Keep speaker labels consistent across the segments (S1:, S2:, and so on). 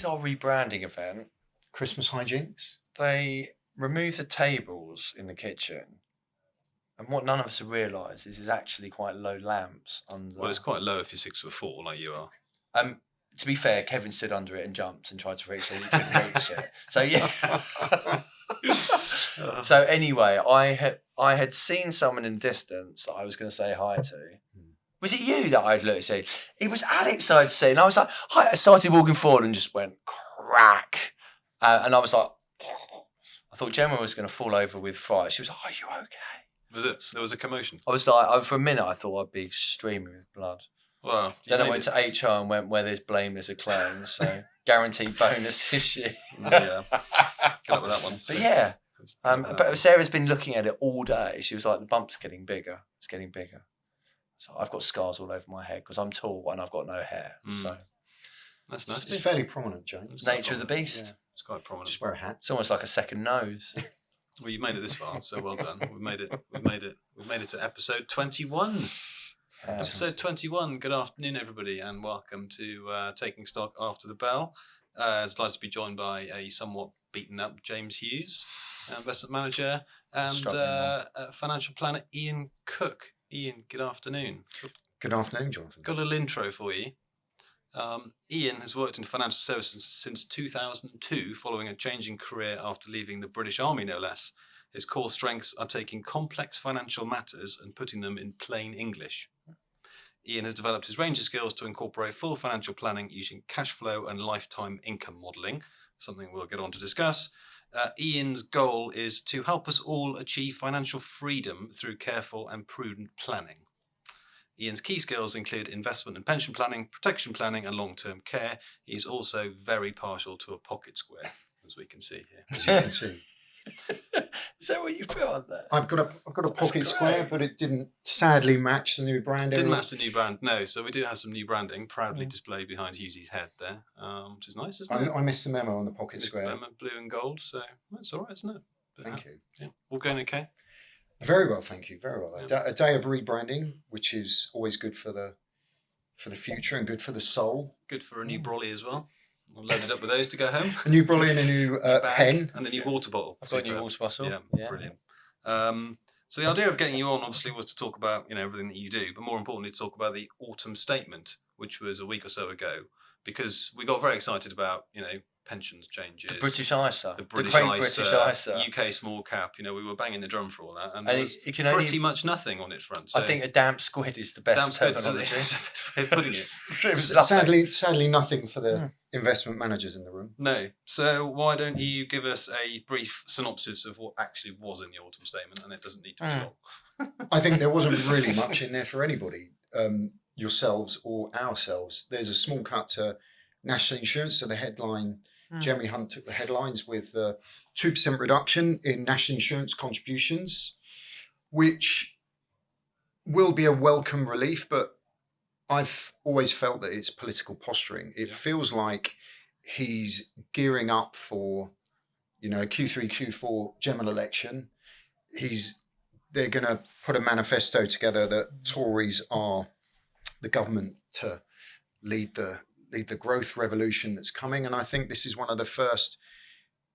S1: our rebranding event.
S2: Christmas hijinks.
S1: They removed the tables in the kitchen. And what none of us have realised is there's actually quite low lamps under.
S3: Well, it's quite low if you're 6'4" like you are.
S1: To be fair, Kevin stood under it and jumped and tried to reach it. He couldn't reach it. So yeah. So anyway, I had seen someone in the distance that I was going to say hi to. Was it you that I'd looked at? It was Alex I'd seen. I was like, hi. I started walking forward and just went crack. And I was like, I thought Gemma was going to fall over with fright. She was like, are you okay?
S3: There was a commotion?
S1: I was like, for a minute, I thought I'd be streaming with blood.
S3: Well,
S1: then I went to HR and went, where there's blame, there's a claim. So guaranteed bonus this year.
S3: Yeah. Get up with that one.
S1: But yeah. But Sarah's been looking at it all day. She was like, the bump's getting bigger. It's getting bigger. So I've got scars all over my head because I'm tall and I've got no hair. So
S3: that's nice.
S2: It's fairly prominent, James.
S1: Nature of the beast.
S3: Yeah, it's quite prominent.
S2: Just wear a hat.
S1: It's almost like a second nose.
S3: Well, you've made it this far, so well done. We've made it to episode 21. Episode 21. Good afternoon, everybody, and welcome to Taking Stock After the Bell. It's nice to be joined by a somewhat beaten up James Hughes, investment manager, and financial planner Ian Cook. Ian, good afternoon.
S2: Good afternoon, Jonathan.
S3: Got a little intro for you. Ian has worked in financial services since 2002, following a changing career after leaving the British Army, no less. His core strengths are taking complex financial matters and putting them in plain English. Ian has developed his range of skills to incorporate full financial planning using cash flow and lifetime income modelling, something we'll get on to discuss. Ian's goal is to help us all achieve financial freedom through careful and prudent planning. Ian's key skills include investment and pension planning, protection planning, and long-term care. He's also very partial to a pocket square, as we can see here.
S2: As you can see.
S1: Is that what you put on there?
S2: I've got a pocket square, but it didn't sadly match the new branding.
S3: Didn't match the new brand, no. So we do have some new branding proudly displayed behind Hughesy's head there, which is nice, isn't it?
S2: I missed the memo on the pocket square.
S3: The memo, blue and gold, so that's all right, isn't it? But,
S2: thank you.
S3: Yeah, all going okay?
S2: Very well, thank you. Very well.
S3: Yeah.
S2: A day of rebranding, which is always good for the future and good for the soul.
S3: Good for a new brolly as well. We'll load it up with those to go home.
S2: A new brolly and a new pen.
S3: And a new water bottle.
S1: I've got a new water bottle.
S3: Yeah, brilliant. So the idea of getting you on, obviously, was to talk about everything that you do, but more importantly, to talk about the autumn statement, which was a week or so ago, because we got very excited about pensions changes,
S1: The British ISA.
S3: the British
S1: British
S3: ISA,
S1: ISA.
S3: UK small cap. We were banging the drum for all that, and
S1: And
S3: there was
S1: it can only-
S3: pretty much nothing on its front. So
S1: I think a damp squid is the best
S3: damn squid
S1: terminology.
S3: is the best way of putting it.
S1: It was lovely.
S2: Sadly, nothing for the investment managers in the room.
S3: No. So why don't you give us a brief synopsis of what actually was in the autumn statement, and it doesn't need to be long.
S2: I think there wasn't really much in there for anybody, yourselves or ourselves. There's a small cut to national insurance. So the headline, Jeremy Hunt took the headlines with 2% reduction in national insurance contributions, which will be a welcome relief, but I've always felt that it's political posturing. It feels like he's gearing up for, a Q3, Q4 general election. They're going to put a manifesto together that Tories are the government to lead the growth revolution that's coming. And I think this is one of the first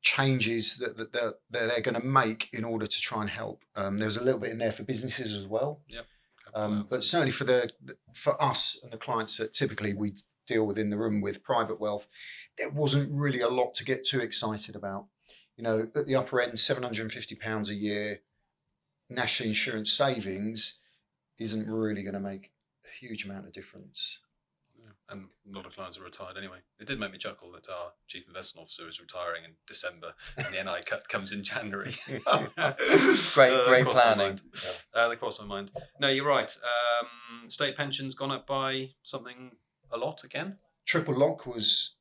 S2: changes that they're going to make in order to try and help. There's a little bit in there for businesses as well.
S3: Yep.
S2: But certainly for us and the clients that typically we deal with in the room with private wealth, there wasn't really a lot to get too excited about. At the upper end, £750 a year national insurance savings isn't really going to make a huge amount of difference.
S3: And a lot of clients are retired anyway. It did make me chuckle that our chief investment officer is retiring in December and the NI cut comes in January.
S1: Great planning.
S3: They crossed my mind. No, you're right. State pensions gone up by a lot again.
S2: Triple lock was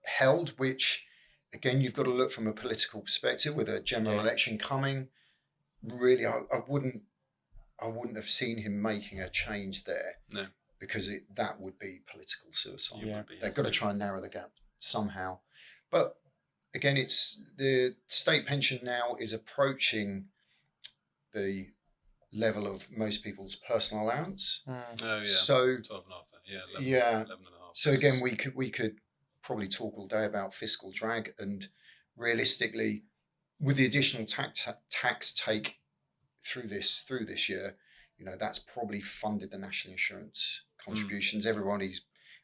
S2: held, which again, you've got to look from a political perspective with a general election coming. Really, I wouldn't have seen him making a change there.
S3: No.
S2: Because that would be political suicide.
S3: Yeah.
S2: They've got to try and narrow the gap somehow. But again, it's the state pension now is approaching the level of most people's personal allowance.
S3: Oh yeah.
S2: So
S3: 12 and a half. Yeah. 11 and a half.
S2: So again, we could probably talk all day about fiscal drag, and realistically, with the additional tax take through this year, that's probably funded the national insurance contributions. Everybody's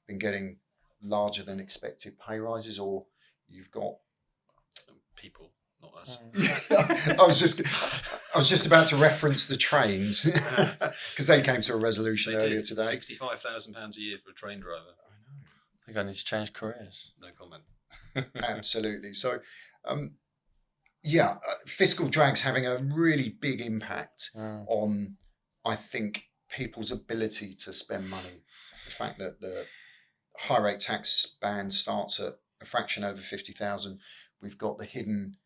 S2: been getting larger than expected pay rises, or you've got
S3: people, not us.
S2: I was just about to reference the trains because they came to a resolution earlier today.
S3: £65,000 a year for a train driver.
S1: I think I need to change careers.
S3: No comment.
S2: Absolutely. So, fiscal drag's having a really big impact on, I think, people's ability to spend money. The fact that the high rate tax band starts at a fraction over 50,000. We've got the hidden,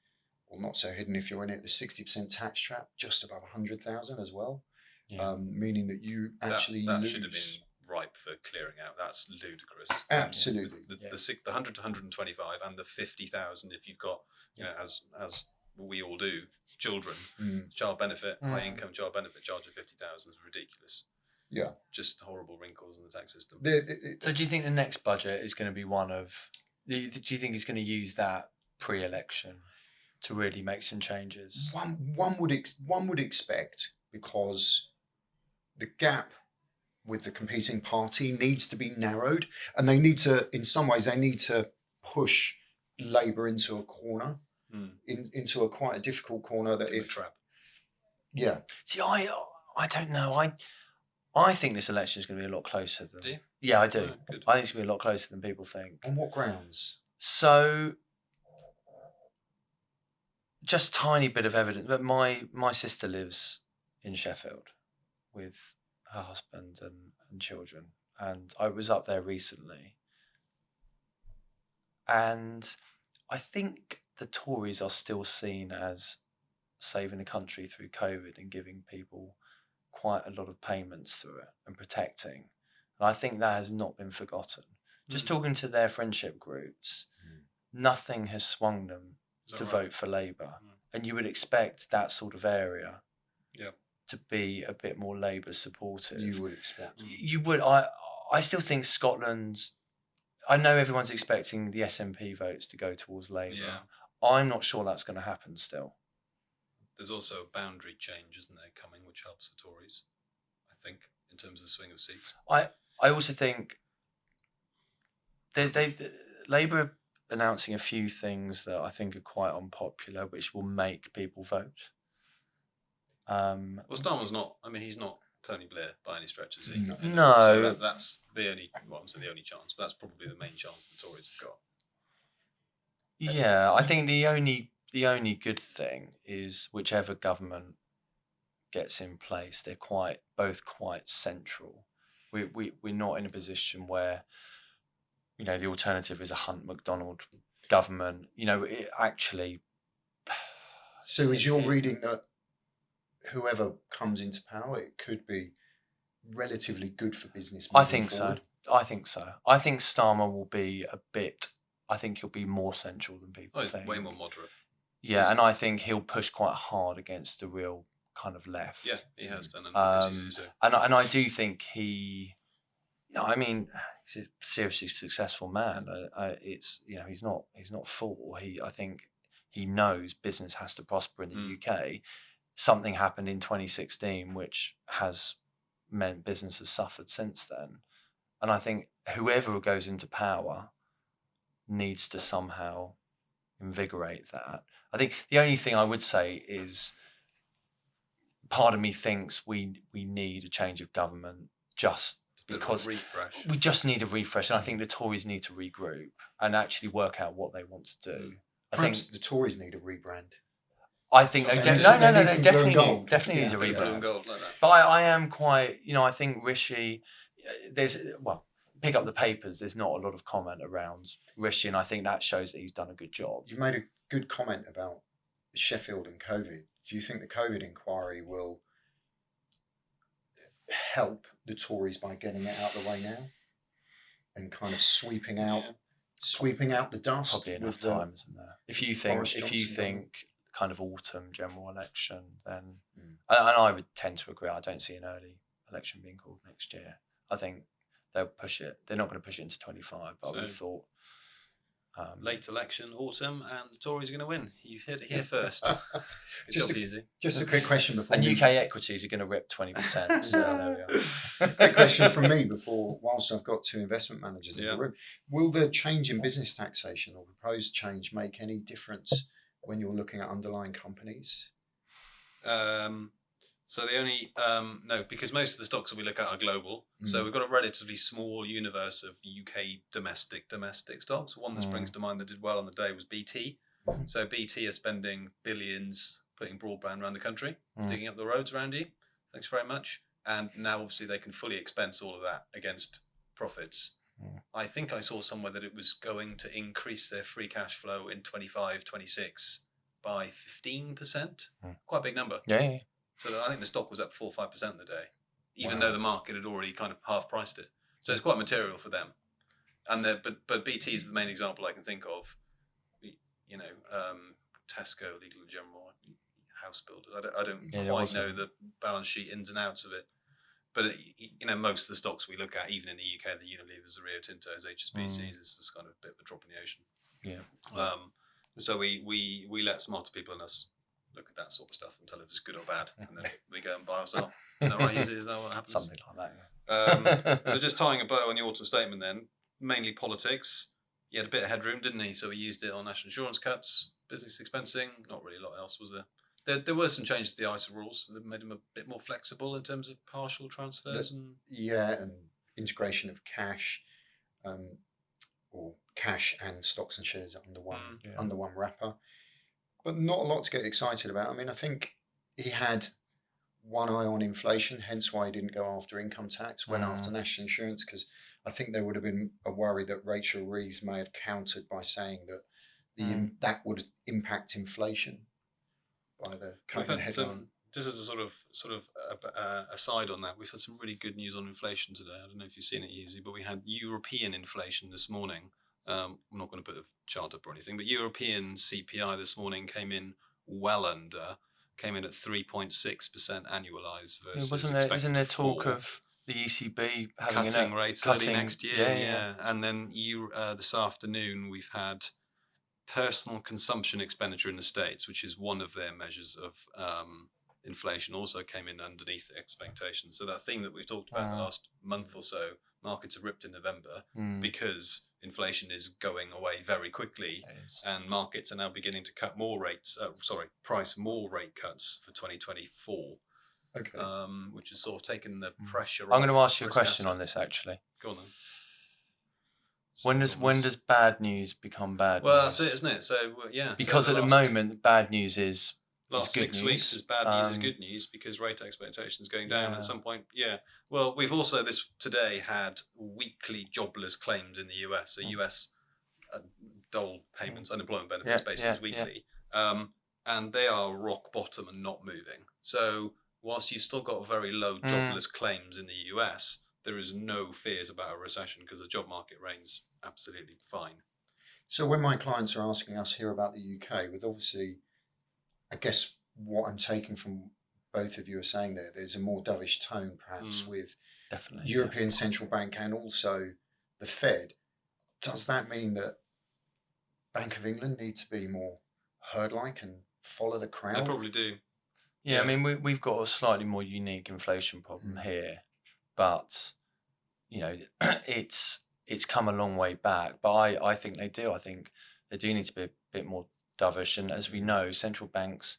S2: or not so hidden if you're in it, the 60% tax trap just above 100,000 as well. Yeah. Meaning that you actually
S3: that
S2: lose.
S3: Should have been ripe for clearing out. That's ludicrous.
S2: Absolutely.
S3: The 100 to 125 and the 50,000 if you've got, as we all do, children, child benefit, high income child benefit charge of 50,000 is ridiculous.
S2: Yeah.
S3: Just horrible wrinkles in the tax system.
S1: So do you think the next budget is going to be one of, do you think he's going to use that pre-election to really make some changes?
S2: One would expect, because the gap with the competing party needs to be narrowed, and they need to, in some ways, push Labour into a corner, into a quite a difficult corner that
S3: in the trap.
S2: Yeah.
S1: See, I don't know. I think this election is going to be a lot closer than.
S3: Do you?
S1: Yeah, I do.
S3: Good.
S1: I think it's going to be a lot closer than people think.
S2: On what grounds?
S1: So, just tiny bit of evidence. But my sister lives in Sheffield with her husband and children, and I was up there recently, and I think the Tories are still seen as saving the country through COVID and giving people quite a lot of payments through it and protecting. And I think that has not been forgotten. Just talking to their friendship groups, nothing has swung them to vote for Labour. And you would expect that sort of area to be a bit more Labour supportive.
S2: You would expect.
S1: You would. I still think Scotland, I know everyone's expecting the SNP votes to go towards Labour.
S3: Yeah.
S1: I'm not sure that's going to happen still.
S3: There's also a boundary change, isn't there, coming, which helps the Tories, I think, in terms of the swing of seats.
S1: I also think Labour are announcing a few things that I think are quite unpopular, which will make people vote.
S3: Well, Starmer's not. I mean, he's not Tony Blair by any stretch, is he?
S1: No.
S3: So that's the only. Well, I'm saying the only chance, but that's probably the main chance the Tories have got.
S1: Yeah, I think the only good thing is whichever government gets in place, they're both quite central. We're not in a position where, the alternative is a Hunt McDonald government. It actually.
S2: So is your reading that whoever comes into power, it could be relatively good for business?
S1: I think so. I think Starmer will be I think he'll be more central than people think.
S3: Way more moderate.
S1: Yeah, and I think he'll push quite hard against the real kind of left.
S3: Yeah, he has done.
S1: And I do think he, he's a seriously successful man. It's he's not full. I think he knows business has to prosper in the UK. Something happened in 2016 which has meant business has suffered since then, and I think whoever goes into power needs to somehow invigorate that. I think the only thing I would say is part of me thinks we need a change of government just because we just need a refresh, and I think the Tories need to regroup and actually work out what they want to do.
S2: Perhaps the Tories need a rebrand.
S1: I think definitely needs a
S3: blue
S1: rebrand.
S3: and gold like that.
S1: But I am quite, I think Rishi, pick up the papers, there's not a lot of comment around Rishi, and I think that shows that he's done a good job.
S2: You made a good comment about Sheffield and COVID. Do you think the COVID inquiry will help the Tories by getting it out of the way now and kind of sweeping out the dust?
S1: Probably enough time, isn't there? If you think kind of autumn general election, then and I would tend to agree. I don't see an early election being called next year. I think they'll push it. They're not going to push it into 25, but I would have thought
S3: Late election, autumn, and the Tories are going to win. You've heard it here first. Good
S2: Just
S3: job, Easy.
S2: Just a quick question before.
S1: And
S2: we-
S1: UK equities are going to rip 20%. So there we are.
S2: Quick question from me before, whilst I've got two investment managers in
S3: Yeah.
S2: the room. Will the change in business taxation or proposed change make any difference when you're looking at underlying companies?
S3: So the only no, because most of the stocks that we look at are global. So
S2: Mm.
S3: we've got a relatively small universe of UK domestic stocks. One that springs to mind that did well on the day was BT.
S2: Mm.
S3: So BT are spending billions putting broadband around the country, digging up the roads around you. Thanks very much. And now obviously they can fully expense all of that against profits. I think I saw somewhere that it was going to increase their free cash flow in 25, 26 by 15%. Quite a big number.
S1: Yeah.
S3: So I think the stock was up 4 or 5% the day, even
S2: Wow.
S3: though the market had already kind of half priced it. So it's quite material for them. And but BT is the main example I can think of. You know, Tesco, Legal and General, house builders. I don't quite know the balance sheet ins and outs of it. But you know, most of the stocks we look at, even in the UK, the Unilevers, the Rio Tintos, HSBCs, is just kind of a bit of a drop in the ocean.
S1: Yeah.
S3: So we let smarter people than us look at that sort of stuff and tell if it's good or bad, and then we go and buy or sell. Is that right? Is that what happens?
S1: Something like that.
S3: So just tying a bow on the autumn statement then, mainly politics. He had a bit of headroom, didn't he? So he used it on national insurance cuts, business expensing, not really a lot else, was there? There were some changes to the ISA rules that made them a bit more flexible in terms of partial transfers. And
S2: Integration of cash, or cash and stocks and shares under one wrapper. But not a lot to get excited about. I mean, I think he had one eye on inflation, hence why he didn't go after income tax, went after national insurance, because I think there would have been a worry that Rachel Reeves may have countered by saying that that would impact inflation by the current headline.
S3: Just as a sort of aside on that, we've had some really good news on inflation today. I don't know if you've seen it, Easy, but we had European inflation this morning. I'm not going to put a chart up or anything, but European CPI this morning came in at 3.6% annualized versus
S1: Isn't there talk of the ECB having
S3: cutting rates early next year?
S1: Yeah.
S3: And then this afternoon we've had personal consumption expenditure in the States, which is one of their measures of inflation, also came in underneath expectations. So that theme that we've talked about in the last month or so, markets are ripped in November because inflation is going away very quickly, and markets are now beginning to cut more rates. Price more rate cuts for 2024.
S2: Okay.
S3: Which has sort of taken the pressure off.
S1: I'm going to ask you a
S3: risk
S1: question
S3: assets.
S1: on this actually.
S3: Go on then.
S1: When does bad news become bad
S3: Well,
S1: news?
S3: that's it, isn't it? So yeah.
S1: Because
S3: so
S1: at the moment, bad news is
S3: last
S1: good
S3: 6
S1: news.
S3: weeks is bad news is good news because rate expectations going down at some point. Yeah. Well, we've also today had weekly jobless claims in the US. So US dole payments, unemployment benefits, basically weekly, and they are rock bottom and not moving. So whilst you've still got very low jobless claims in the US, there is no fears about a recession because the job market reigns absolutely fine.
S2: So when my clients are asking us here about the UK, with obviously, I guess what I'm taking from both of you are saying there's a more dovish tone perhaps with European Central Bank and also the Fed. Does that mean that Bank of England needs to be more herd-like and follow the crowd?
S3: They probably do.
S1: Yeah, I mean, we've got a slightly more unique inflation problem here, but you know, it's come a long way back. But I think they do. I think they do need to be a bit more dovish. And as we know, central banks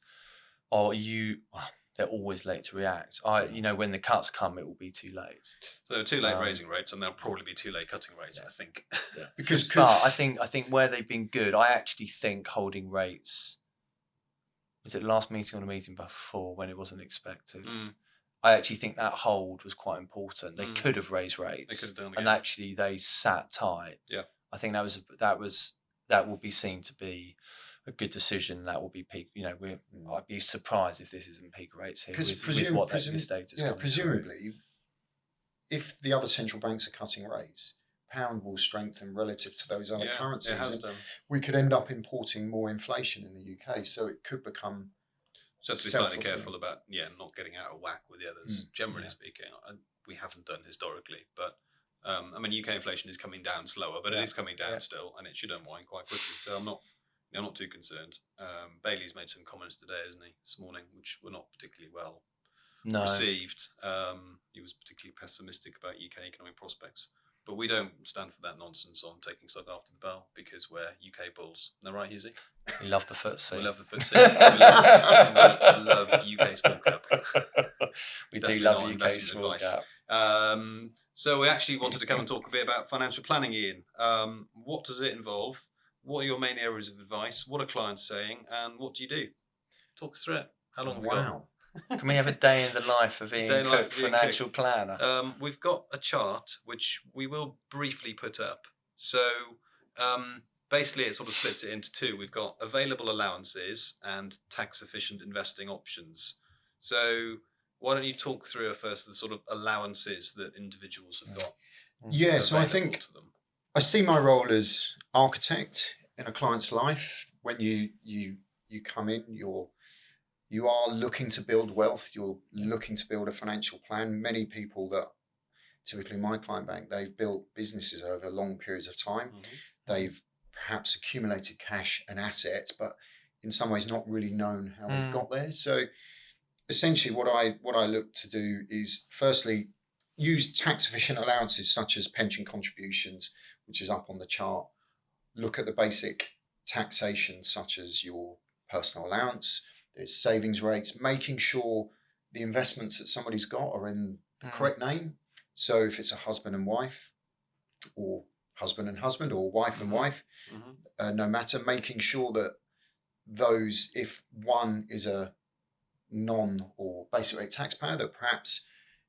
S1: they're always late to react. When the cuts come, it will be too late.
S3: So they're too late raising rates, and they'll probably be too late cutting rates. I think.
S2: Yeah.
S1: But I think where they've been good, I actually think holding rates. Was it the last meeting or the meeting before when it wasn't expected? I actually think that hold was quite important. They could have raised rates,
S3: they could have done
S1: and actually they sat tight.
S3: Yeah,
S1: I think that will be seen to be a good decision. That will be peak. I'd be surprised if this isn't peak rates here with what this data is coming.
S2: Presumably, if the other central banks are cutting rates, pound will strengthen relative to those other currencies.
S3: It has done.
S2: We could end up importing more inflation in the UK, so it could become.
S3: So have to be slightly careful about not getting out of whack with the others. Generally speaking, we haven't done historically, but I mean, UK inflation is coming down slower, but it is coming down still, and it should unwind quite quickly. So I'm not too concerned. Bailey's made some comments today, isn't he, this morning, which were not particularly well received. He was particularly pessimistic about UK economic prospects. But we don't stand for that nonsense on taking stock after the bell because we're UK bulls. Isn't that right, Husey?
S1: We love the FTSE.
S3: We love the FTSE. we love UK small cap.
S1: We
S3: Definitely
S1: do love
S3: not
S1: UK small
S3: advice.
S1: cap.
S3: So we actually wanted to come and talk a bit about financial planning, Ian. What does it involve? What are your main areas of advice? What are clients saying? And what do you do? Talk us through it. How long have we got?
S1: Can we have a day in the life of Ian Cook, financial planner?
S3: We've got a chart which we will briefly put up. So basically it sort of splits it into two. We've got available allowances and tax efficient investing options. So why don't you talk through first the sort of allowances that individuals have got?
S2: Yeah, so I think I see my role as architect in a client's life. When you come in, you are looking to build wealth. You're looking to build a financial plan. Many people that, typically my client bank, they've built businesses over long periods of time. They've perhaps accumulated cash and assets, but in some ways not really known how they've got there. So essentially what I look to do is firstly use tax efficient allowances such as pension contributions, which is up on the chart. Look at the basic taxation such as your personal allowance. There's savings rates, making sure the investments that somebody's got are in the correct name. So if it's a husband and wife, or husband and husband, or wife and wife, no matter, making sure that those, if one is a non or basic rate taxpayer, that perhaps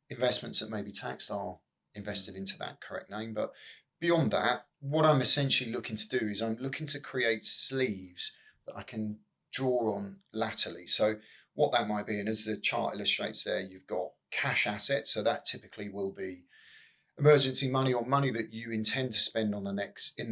S2: investments that may be taxed are invested into that correct name. But beyond that, what I'm essentially looking to do is I'm looking to create sleeves that I can draw on latterly. So what that might be, and as the chart illustrates there, you've got cash assets. So that typically will be emergency money or money that you intend to spend in the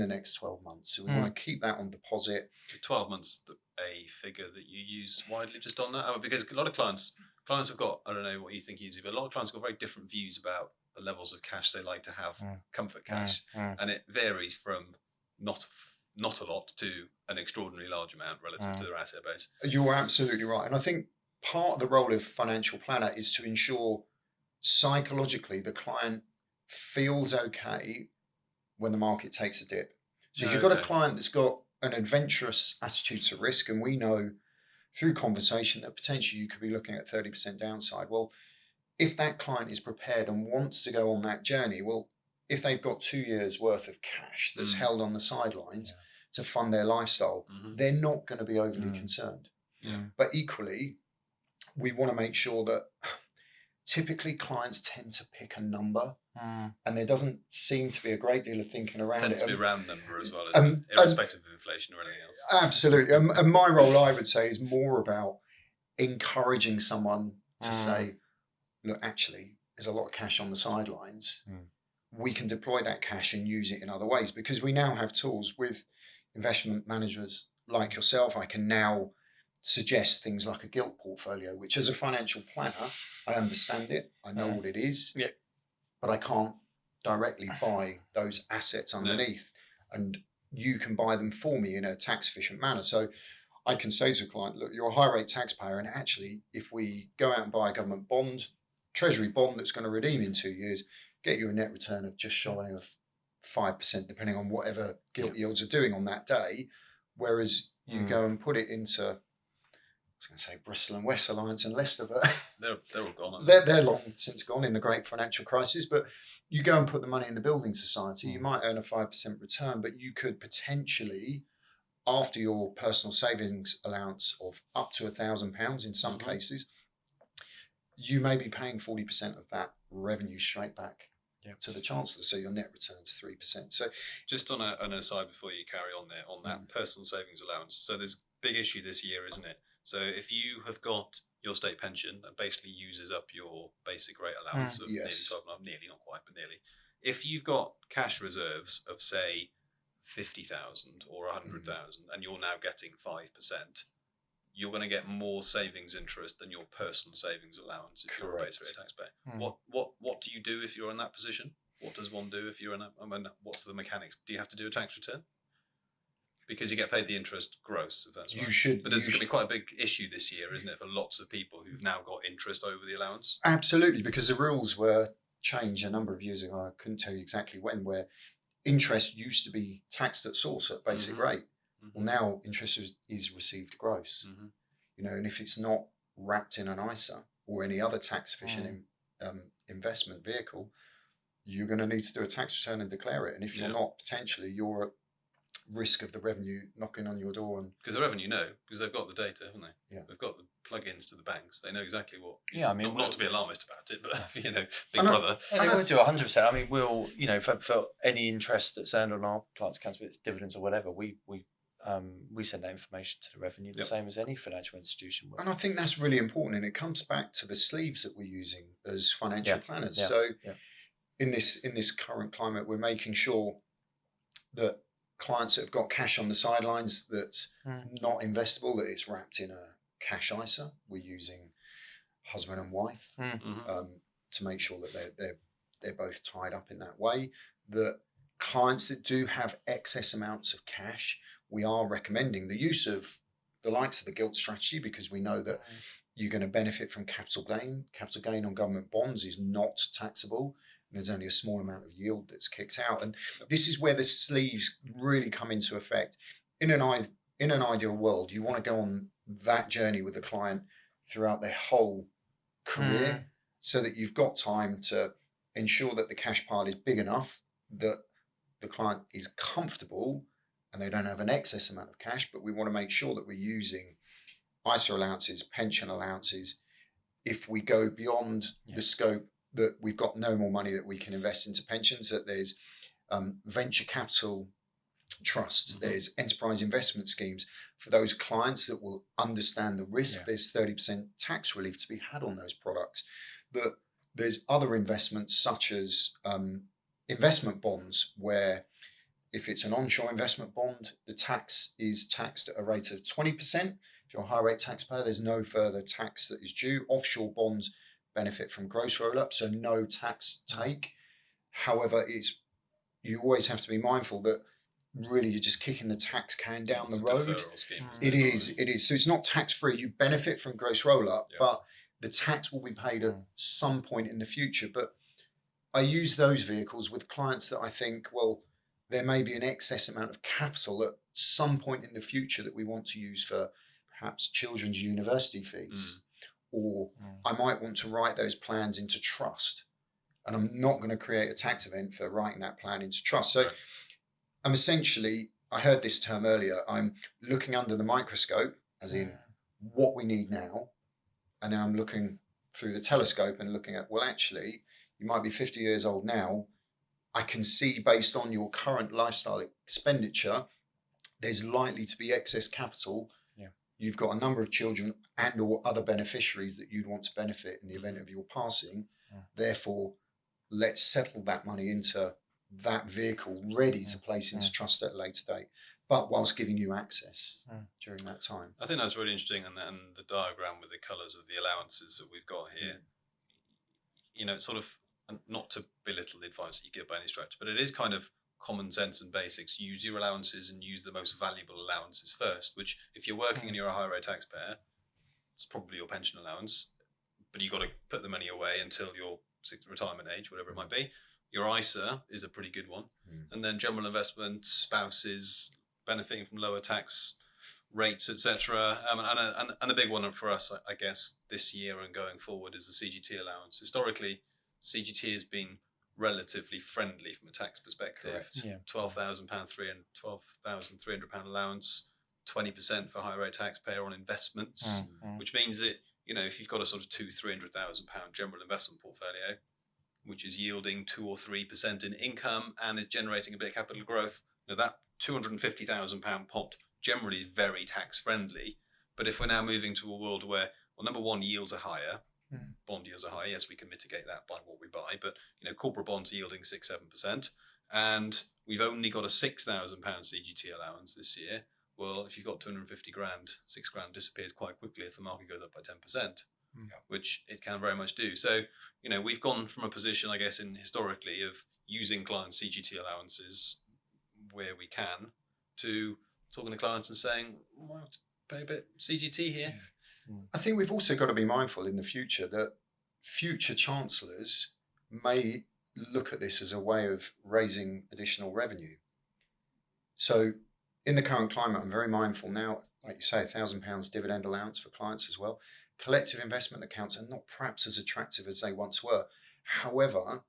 S2: next 12 months. So we want to keep that on deposit.
S3: 12 months, a figure that you use widely just on that? Because a lot of clients have got, I don't know what you think you do, but a lot of clients have got very different views about the levels of cash they like to have, comfort cash. And it varies from not a lot to an extraordinarily large amount relative to their asset base.
S2: You're absolutely right. And I think part of the role of financial planner is to ensure psychologically the client feels okay when the market takes a dip. So if you've got a client that's got an adventurous attitude to risk, and we know through conversation that potentially you could be looking at 30% downside. Well, if that client is prepared and wants to go on that journey, well, if they've got 2 years worth of cash that's held on the sidelines to fund their lifestyle, they're not going to be overly concerned. But equally, we want to make sure that typically clients tend to pick a number, and there doesn't seem to be a great deal of thinking around it.
S3: Tends to be a round number as well, isn't it? Irrespective of inflation or anything else.
S2: Absolutely. And my role, I would say, is more about encouraging someone to say, look, actually, there's a lot of cash on the sidelines. We can deploy that cash and use it in other ways, because we now have tools with investment managers like yourself. I can now suggest things like a gilt portfolio, which as a financial planner, I understand it. I know what it is, but I can't directly buy those assets underneath. And you can buy them for me in a tax efficient manner. So I can say to a client, look, you're a high rate taxpayer. And actually, if we go out and buy a government bond, treasury bond that's going to redeem in 2 years, get you a net return of just shy of 5%, depending on whatever gilt yields are doing on that day. Whereas you go and put it into, I was going to say Bristol and West Alliance and Leicester, but
S3: they're all gone.
S2: They're long since gone in the great financial crisis. But you go and put the money in the building society, you might earn a 5% return, but you could potentially, after your personal savings allowance of up to £1,000 in some cases, you may be paying 40% of that revenue straight back to the Chancellor. So your net return's 3%. So
S3: just on an aside before you carry on there, on that personal savings allowance. So there's a big issue this year, isn't it? So if you have got your state pension that basically uses up your basic rate allowance of nearly 12, nearly, not quite, but nearly. If you've got cash reserves of say 50,000 or 100,000 and you're now getting 5%, you're going to get more savings interest than your personal savings allowance if you're a base rate taxpayer. What do you do if you're in that position? what does one do if you're in what's the mechanics? Do you have to do a tax return? Because you get paid the interest gross, if that's right.
S2: You should.
S3: But it's going to be quite a big issue this year, isn't it, for lots of people who've now got interest over the allowance?
S2: Absolutely, because the rules were changed a number of years ago. I couldn't tell you exactly when, where interest used to be taxed at source at basic rate. Well, now interest is received gross. And if it's not wrapped in an ISA or any other tax efficient investment vehicle, you're going to need to do a tax return and declare it. And if you're not, potentially you're at risk of the revenue knocking on your door. And
S3: because the revenue because they've got the data, haven't they?
S2: Yeah,
S3: they've got the plugins to the banks. They know exactly what.
S1: Yeah, I mean,
S3: not to be alarmist about it, but Big Brother.
S1: They will do 100%. I mean, we'll for any interest that's earned on our clients' accounts, whether it's dividends or whatever, we send that information to the revenue the same as any financial institution would.
S2: And I think that's really important, and it comes back to the sleeves that we're using as financial planners. So in this current climate, we're making sure that clients that have got cash on the sidelines that's not investable, that it's wrapped in a cash ISA. We're using husband and wife to make sure that they're both tied up in that way. That clients that do have excess amounts of cash, we are recommending the use of the likes of the gilt strategy, because we know that you're going to benefit from capital gain. Capital gain on government bonds is not taxable. And there's only a small amount of yield that's kicked out. And this is where the sleeves really come into effect. In an ideal world, you want to go on that journey with the client throughout their whole career, so that you've got time to ensure that the cash pile is big enough that the client is comfortable and they don't have an excess amount of cash. But we want to make sure that we're using ISA allowances, pension allowances. If we go beyond the scope, that we've got no more money that we can invest into pensions, that there's venture capital trusts, there's enterprise investment schemes for those clients that will understand the risk. There's 30% tax relief to be had on those products. That there's other investments such as investment bonds, where if it's an onshore investment bond, the tax is taxed at a rate of 20%. If you're a high rate taxpayer, there's no further tax that is due. Offshore bonds benefit from gross roll-up, so no tax take. However, you always have to be mindful that really you're just kicking the tax can down the road. It is. So it's not tax-free. You benefit from gross roll-up, but the tax will be paid at some point in the future. But I use those vehicles with clients that I think, well, there may be an excess amount of capital at some point in the future that we want to use for perhaps children's university fees. Or I might want to write those plans into trust, and I'm not going to create a tax event for writing that plan into trust. So I'm essentially, I heard this term earlier, I'm looking under the microscope, as in what we need now, and then I'm looking through the telescope and looking at, well, actually, you might be 50 years old now. I can see, based on your current lifestyle expenditure, there's likely to be excess capital. You've got a number of children and or other beneficiaries that you'd want to benefit in the event of your passing. Therefore, let's settle that money into that vehicle ready to place into trust at a later date, but whilst giving you access during that time.
S3: I think that's really interesting. And the diagram with the colours of the allowances that we've got here, it's sort of, not to belittle the advice that you give by any stretch, but it is kind of common sense and basics. Use your allowances and use the most valuable allowances first, which if you're working and you're a high rate taxpayer, it's probably your pension allowance, but you've got to put the money away until your retirement age, whatever it might be. Your ISA is a pretty good one. And then general investment, spouses benefiting from lower tax rates, etc. And the big one for us, I guess, this year and going forward is the CGT allowance. Historically, CGT has been relatively friendly from a tax perspective. £12,000 free and £12,300 allowance, 20% for high rate taxpayer on investments, which means that, if you've got a sort of £200,000-300,000 general investment portfolio, which is yielding 2 or 3% in income and is generating a bit of capital growth, that £250,000 pot generally is very tax friendly. But if we're now moving to a world where, well, number one, yields are higher. Bond yields are high. Yes, we can mitigate that by what we buy, but corporate bonds are yielding 6-7%, and we've only got a £6,000 CGT allowance this year. Well, if you've got 250 grand, £6,000 disappears quite quickly if the market goes up by 10%, which it can very much do. So, we've gone from a position, I guess, historically of using clients' CGT allowances where we can, to talking to clients and saying, well, I have to pay a bit CGT here.
S2: I think we've also got to be mindful in the future that future chancellors may look at this as a way of raising additional revenue. So in the current climate, I'm very mindful now, like you say, £1,000 dividend allowance for clients as well. Collective investment accounts are not perhaps as attractive as they once were. However,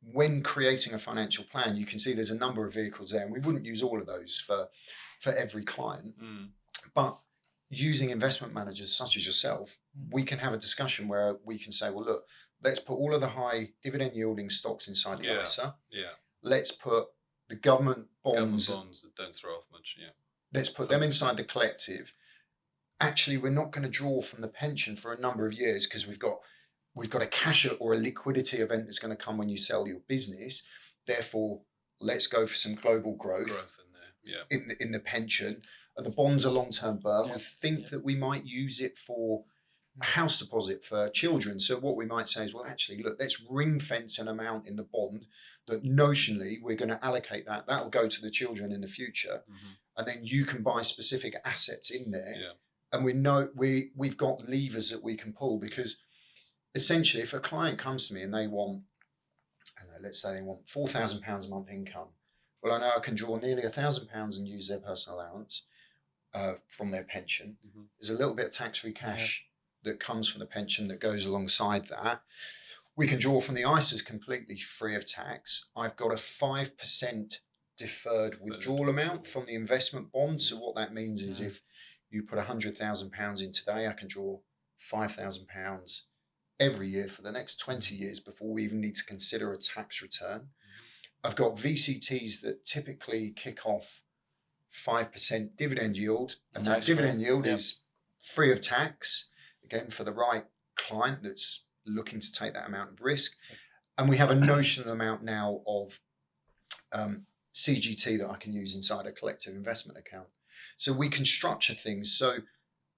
S2: when creating a financial plan, you can see there's a number of vehicles there, and we wouldn't use all of those for every client. But using investment managers such as yourself, we can have a discussion where we can say, well, look, let's put all of the high dividend yielding stocks inside the ISA. Let's put the government bonds
S3: that don't throw off much.
S2: Let's put them inside the collective. Actually, we're not going to draw from the pension for a number of years because we've got a cash or a liquidity event that's going to come when you sell your business. Therefore, let's go for some global growth in there. In the pension. And the bonds are long-term birth. We think that we might use it for a house deposit for children. So what we might say is, well, actually, look, let's ring fence an amount in the bond that notionally we're going to allocate that. That'll go to the children in the future. And then you can buy specific assets in there. And we know we've got levers that we can pull, because essentially if a client comes to me and they want, I don't know, let's say they want £4,000 a month income. Well, I know I can draw nearly £1,000 and use their personal allowance from their pension. There's a little bit of tax-free cash that comes from the pension that goes alongside that. We can draw from the ISAs completely free of tax. I've got a 5% deferred withdrawal amount from the investment bond. So what that means is if you put £100,000 in today, I can draw £5,000 every year for the next 20 years before we even need to consider a tax return. I've got VCTs that typically kick off 5% dividend yield, and that dividend yield is free of tax, again, for the right client that's looking to take that amount of risk. And we have a notional amount now of CGT that I can use inside a collective investment account. So we can structure things so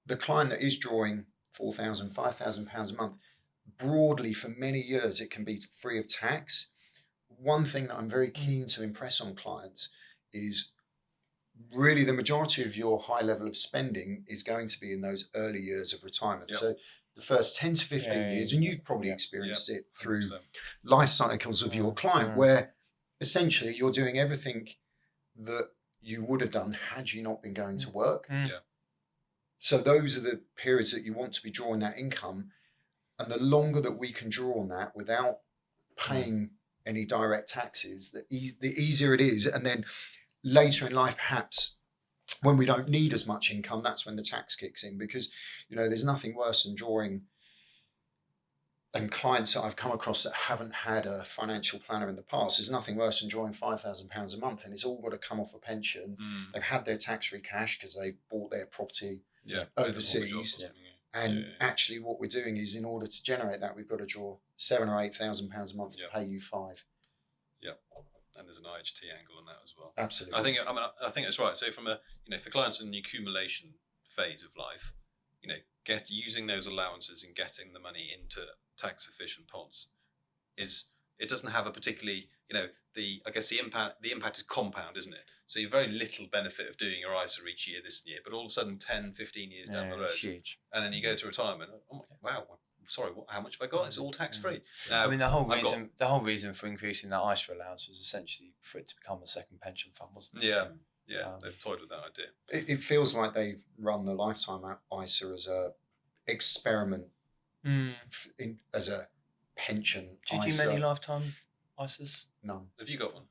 S2: the client that is drawing £4,000, £5,000 a month, broadly for many years, it can be free of tax. One thing that I'm very keen to impress on clients is really the majority of your high level of spending is going to be in those early years of retirement. So the first 10 to 15 years, and you've probably experienced it through 100%. Life cycles of your client, where essentially you're doing everything that you would have done had you not been going to work. So those are the periods that you want to be drawing that income. And the longer that we can draw on that without paying any direct taxes, the easier it is. And then later in life, perhaps when we don't need as much income, that's when the tax kicks in, because, you know, there's nothing worse than drawing, and clients that I've come across that haven't had a financial planner in the past, there's nothing worse than drawing £5,000 a month, and it's all got to come off a pension. They've had their tax-free cash because they've bought their property overseas. And actually what we're doing is, in order to generate that, we've got to draw £7,000 or £8,000 a month to pay you £5,000.
S3: And there's an IHT angle on that as well.
S2: Absolutely.
S3: I think that's right. So from for clients in the accumulation phase of life, using those allowances and getting the money into tax efficient pots it doesn't have a particularly, the impact is compound, isn't it? So you've very little benefit of doing your ISA each year this year, but all of a sudden 10, 15 years down the road,
S1: it's huge. And
S3: then you go to retirement. Oh wow. Sorry, how much have I got? It's all tax free.
S1: Now, the whole reason for increasing that ISA allowance was essentially for it to become a second pension fund, wasn't it?
S3: They've toyed with that idea.
S2: It feels like they've run the lifetime ISA as a experiment, as a pension.
S1: Do you do many lifetime ISAs?
S2: None.
S3: Have you got one?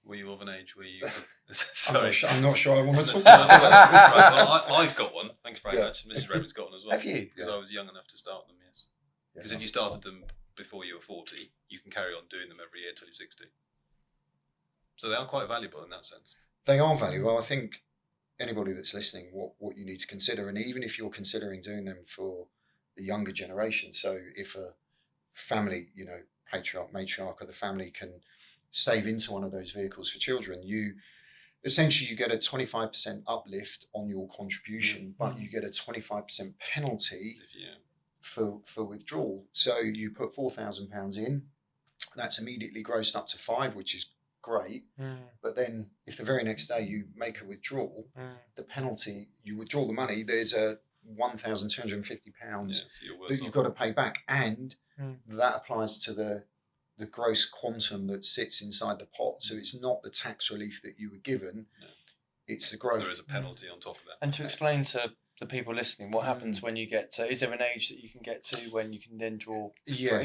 S3: Were you of an age where you?
S2: Sorry, I'm not sure I want to talk
S3: about that. Well, I've got one. Thanks very much. Mrs. Redmond's got one as well.
S1: Have you?
S3: Because I was young enough to start them. Yes. Because if you started them before you were 40, you can carry on doing them every year till you're 60. So they are quite valuable in that sense.
S2: They are valuable. I think anybody that's listening, what you need to consider, and even if you're considering doing them for the younger generation. So if a family, patriarch, matriarch of the family can save into one of those vehicles for children, you get a 25% uplift on your contribution, but you get a 25% penalty for withdrawal. So you put £4,000 in, that's immediately grossed up to 5, which is great. But then if the very next day you make a withdrawal, the penalty, you withdraw the money, there's a £1,250
S3: so you're worse
S2: that you've
S3: off.
S2: got to pay back, and that applies to the gross quantum that sits inside the pot. So it's not the tax relief that you were given, it's the growth.
S3: There is a penalty on top of that.
S1: And to explain to the people listening, what happens when you get to, is there an age that you can get to when you can then draw free or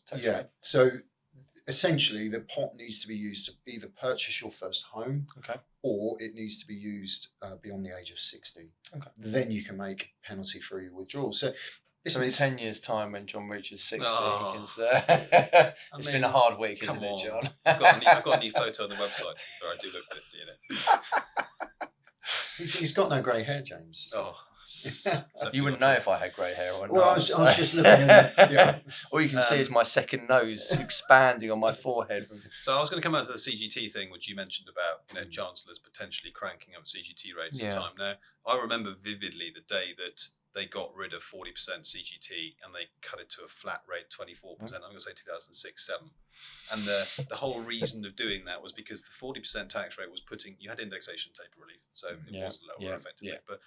S1: tax free?
S2: So essentially the pot needs to be used to either purchase your first home, or it needs to be used beyond the age of 60. Then you can make penalty free withdrawals. So
S1: in 10 years' time, when John reaches 60,
S3: Oh.
S1: he can it's been a hard week,
S3: come
S1: isn't it, John?
S3: on. I've got a new photo on the website where I do look 50 in it.
S2: he's got no grey hair, James.
S3: Oh.
S1: You wouldn't know if I had grey hair or not.
S2: Well, I was just looking at
S1: All you can see is my second nose expanding on my forehead.
S3: So I was going to come out to the CGT thing, which you mentioned about, chancellors potentially cranking up CGT rates in time. Now, I remember vividly the day that they got rid of 40% CGT and they cut it to a flat rate, 24%. I'm going to say 2006-7. And the whole reason of doing that was because the 40% tax rate was you had indexation taper relief, so it was lower effectively, but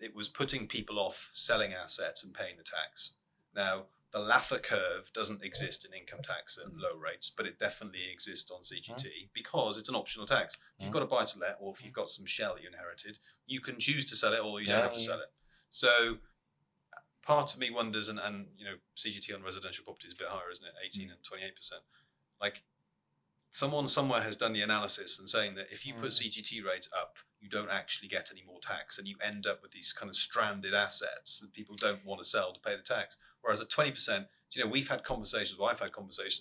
S3: it was putting people off selling assets and paying the tax. Now, the Laffer curve doesn't exist in income tax at low rates, but it definitely exists on CGT because it's an optional tax. If you've got a buy-to-let or if you've got some shell that you inherited, you can choose to sell it or you don't have to sell it. So part of me wonders, and CGT on residential property is a bit higher, isn't it? 18 and 28%. Like, someone somewhere has done the analysis and saying that if you put CGT rates up, you don't actually get any more tax, and you end up with these kind of stranded assets that people don't want to sell to pay the tax. Whereas at 20%, I've had conversations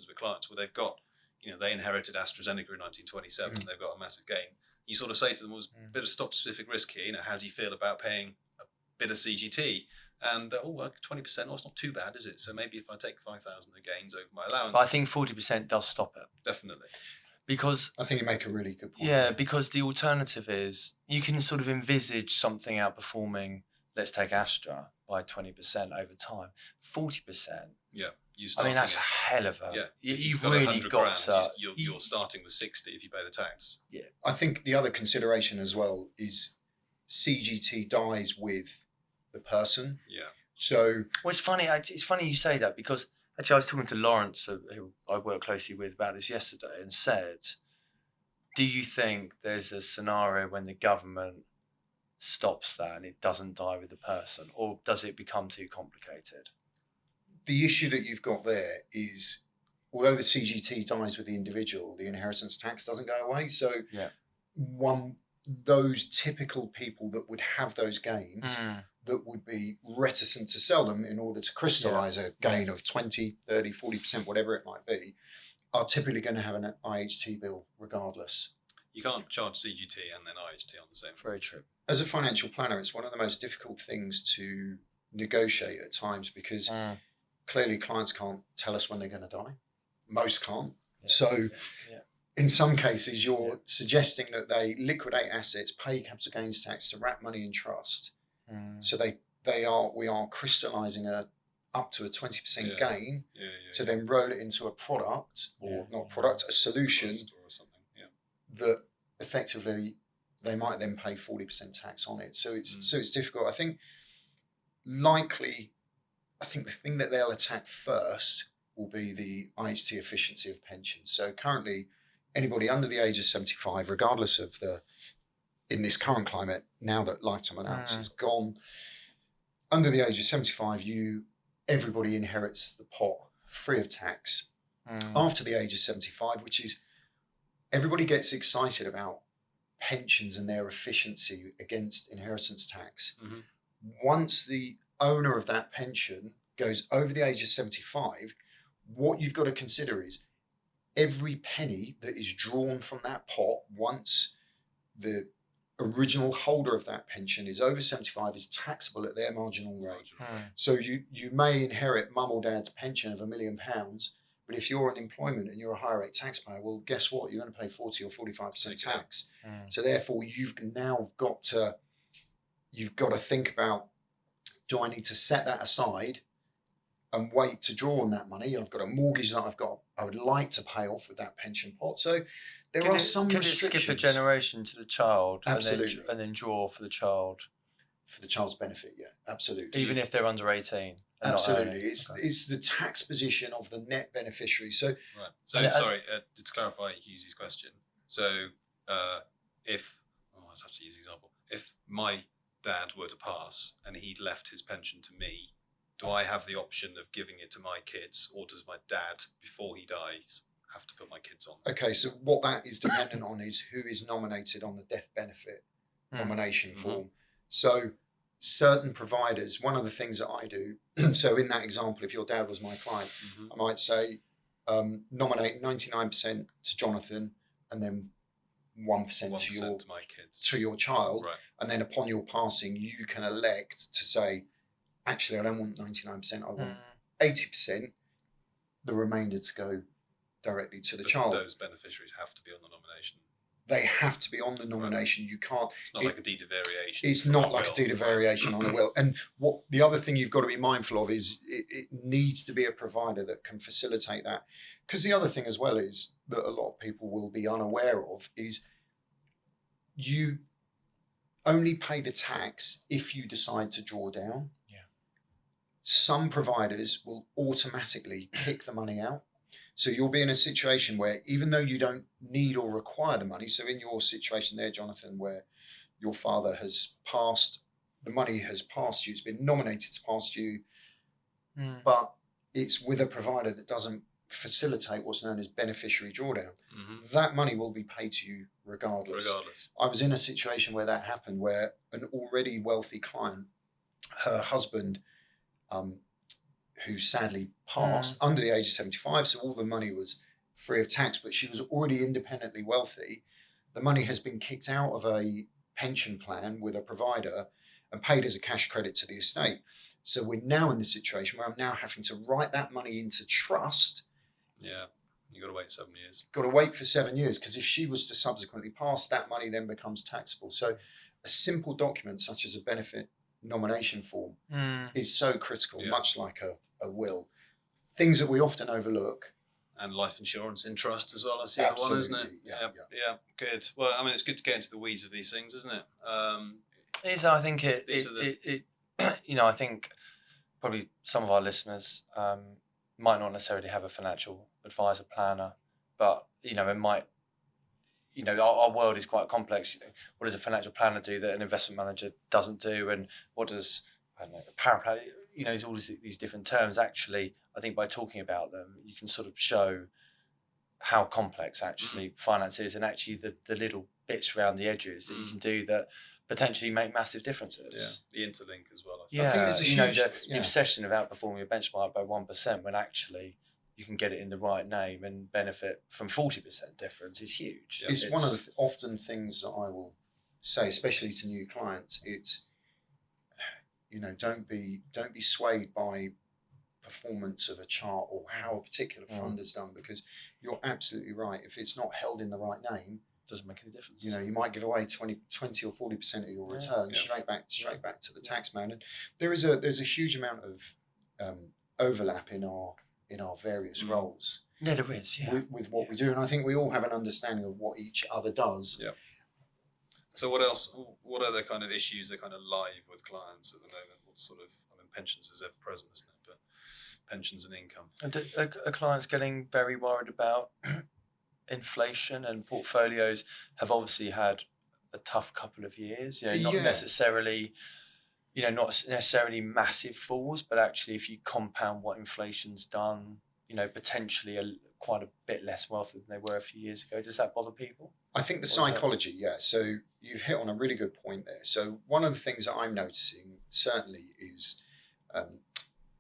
S3: with clients where they've got, they inherited AstraZeneca in 1927, they've got a massive gain. You sort of say to them, there's a bit of stock-specific risk here. How do you feel about paying a bit of CGT? And 20%, it's not too bad, is it? So maybe if I take 5,000 of gains over my allowance.
S1: But I think 40% does stop it.
S3: Definitely.
S1: Because
S2: I think you make a really good point.
S1: Yeah, because the alternative is you can sort of envisage something outperforming, let's take Astra, by 20% over time. 40%.
S3: Yeah.
S1: That's a hell of a...
S3: Yeah.
S1: You've really got to...
S3: You're starting with 60 if you pay the tax.
S1: Yeah.
S2: I think the other consideration as well is CGT dies with the person.
S3: Yeah.
S2: So...
S1: Well, it's funny you say that because... Actually, I was talking to Lawrence, who I work closely with, about this yesterday, and said, do you think there's a scenario when the government stops that and it doesn't die with the person, or does it become too complicated?
S2: The issue that you've got there is, although the CGT dies with the individual, the inheritance tax doesn't go away. So those typical people that would have those gains... that would be reticent to sell them in order to crystallise a gain of 20, 30, 40%, whatever it might be, are typically going to have an IHT bill regardless.
S3: You can't charge CGT and then IHT on the same.
S1: Very true.
S2: As a financial planner, it's one of the most difficult things to negotiate at times because clearly clients can't tell us when they're going to die. Most can't. So in some cases, you're suggesting that they liquidate assets, pay capital gains tax to wrap money in trust. So we are crystallising up to a 20% gain to then roll it into a product or not product, a solution
S3: or something.
S2: that effectively they might then pay 40% tax on it. So it's difficult. I think the thing that they'll attack first will be the IHT efficiency of pensions. So currently, anybody under the age of 75, regardless of in this current climate, now that lifetime allowance is gone, under the age of 75, everybody inherits the pot free of tax. After the age of 75, which is, everybody gets excited about pensions and their efficiency against inheritance tax. Once the owner of that pension goes over the age of 75, what you've got to consider is every penny that is drawn from that pot once the original holder of that pension is over 75 is taxable at their marginal rate. So you may inherit mum or dad's pension of £1 million, but if you're in employment and you're a higher rate taxpayer, well, guess what? You're going to pay 40 or 45% tax. So therefore, you've now got to think about, do I need to set that aside and wait to draw on that money? I've got a mortgage that I've got to I would like to pay off with that pension pot. So there
S1: Could
S2: are
S1: it,
S2: some
S1: could it
S2: restrictions.
S1: skip a generation to the child
S2: Absolutely.
S1: and then draw for the child,
S2: For the child's benefit, yeah, absolutely.
S1: even if they're under 18? And
S2: Absolutely.
S1: not earning?
S2: It's the tax position of the net beneficiary. So
S3: Right. So,
S1: And-
S3: sorry, to clarify Hughes' question. So, let's have to use an example. If my dad were to pass and he'd left his pension to me, do I have the option of giving it to my kids, or does my dad, before he dies, have to put my kids on?
S2: okay, so what that is dependent on is who is nominated on the death benefit nomination form. So certain providers, one of the things that I do, so in that example, if your dad was my client, I might say nominate 99% to Jonathan and then 1%
S3: to my kids.
S2: to your child.
S3: Right.
S2: And then upon your passing, you can elect to say, actually, I don't want 99%, I want 80%, the remainder to go directly to the child.
S3: Those beneficiaries have to be on the nomination.
S2: They have to be on the nomination. You can't.
S3: It's not like a deed of variation.
S2: It's not like a deed of variation on a will. And what the other thing you've got to be mindful of is it needs to be a provider that can facilitate that. Because the other thing as well is that a lot of people will be unaware of is you only pay the tax if you decide to draw down.
S1: Yeah.
S2: Some providers will automatically kick the money out. So you'll be in a situation where even though you don't need or require the money, so in your situation there, Jonathan, where your father has passed, the money has passed you, it's been nominated to pass you, but it's with a provider that doesn't facilitate what's known as beneficiary drawdown. That money will be paid to you regardless. I was in a situation where that happened, where an already wealthy client, her husband, who sadly passed under the age of 75, so all the money was free of tax, but she was already independently wealthy. The money has been kicked out of a pension plan with a provider and paid as a cash credit to the estate. So we're now in the situation where I'm now having to write that money into trust.
S3: Yeah, you got to wait 7 years.
S2: Got to wait for 7 years, because if she was to subsequently pass, that money then becomes taxable. So a simple document such as a benefit nomination form is so critical, much like a will. Things that we often overlook.
S3: And life insurance in trust as well. That's the other one, isn't it? Yeah, good. Well, I mean, it's good to get into the weeds of these things, isn't it?
S1: It is. I think it you know, I think probably some of our listeners might not necessarily have a financial advisor planner, but you know, it might. You know, our world is quite complex. You know, what does a financial planner do that an investment manager doesn't do, and what does a paraplanner? You know, there's all these different terms. Actually, I think by talking about them, you can sort of show how complex actually finance is, and actually the little bits around the edges that you can do that potentially make massive differences.
S3: Yeah, the interlink as well. I
S1: Yeah,
S2: think there's a
S1: huge,
S2: huge,
S1: the obsession of outperforming a benchmark by 1% when actually you can get it in the right name and benefit from 40% difference is huge.
S2: It's one of the often things that I will say, especially to new clients. It's, you know, don't be swayed by performance of a chart or how a particular fund is done, because you're absolutely right. If it's not held in the right name,
S1: doesn't make any difference.
S2: You know, you might give away 20 or 40% of your return straight back to the tax man. And there's a huge amount of overlap in our various roles.
S1: Yeah, there is. Yeah.
S2: With what we do, and I think we all have an understanding of what each other does.
S3: Yeah. So what else? What other kind of issues are kind of live with clients at the moment? What sort of? I mean, pensions is ever present, isn't it? But pensions and income.
S1: And are clients getting very worried about inflation, and portfolios have obviously had a tough couple of years. You know, not necessarily massive falls, but actually, if you compound what inflation's done, you know, potentially quite a bit less wealthy than they were a few years ago. Does that bother people?
S2: I think the psychology, So you've hit on a really good point there. So one of the things that I'm noticing certainly is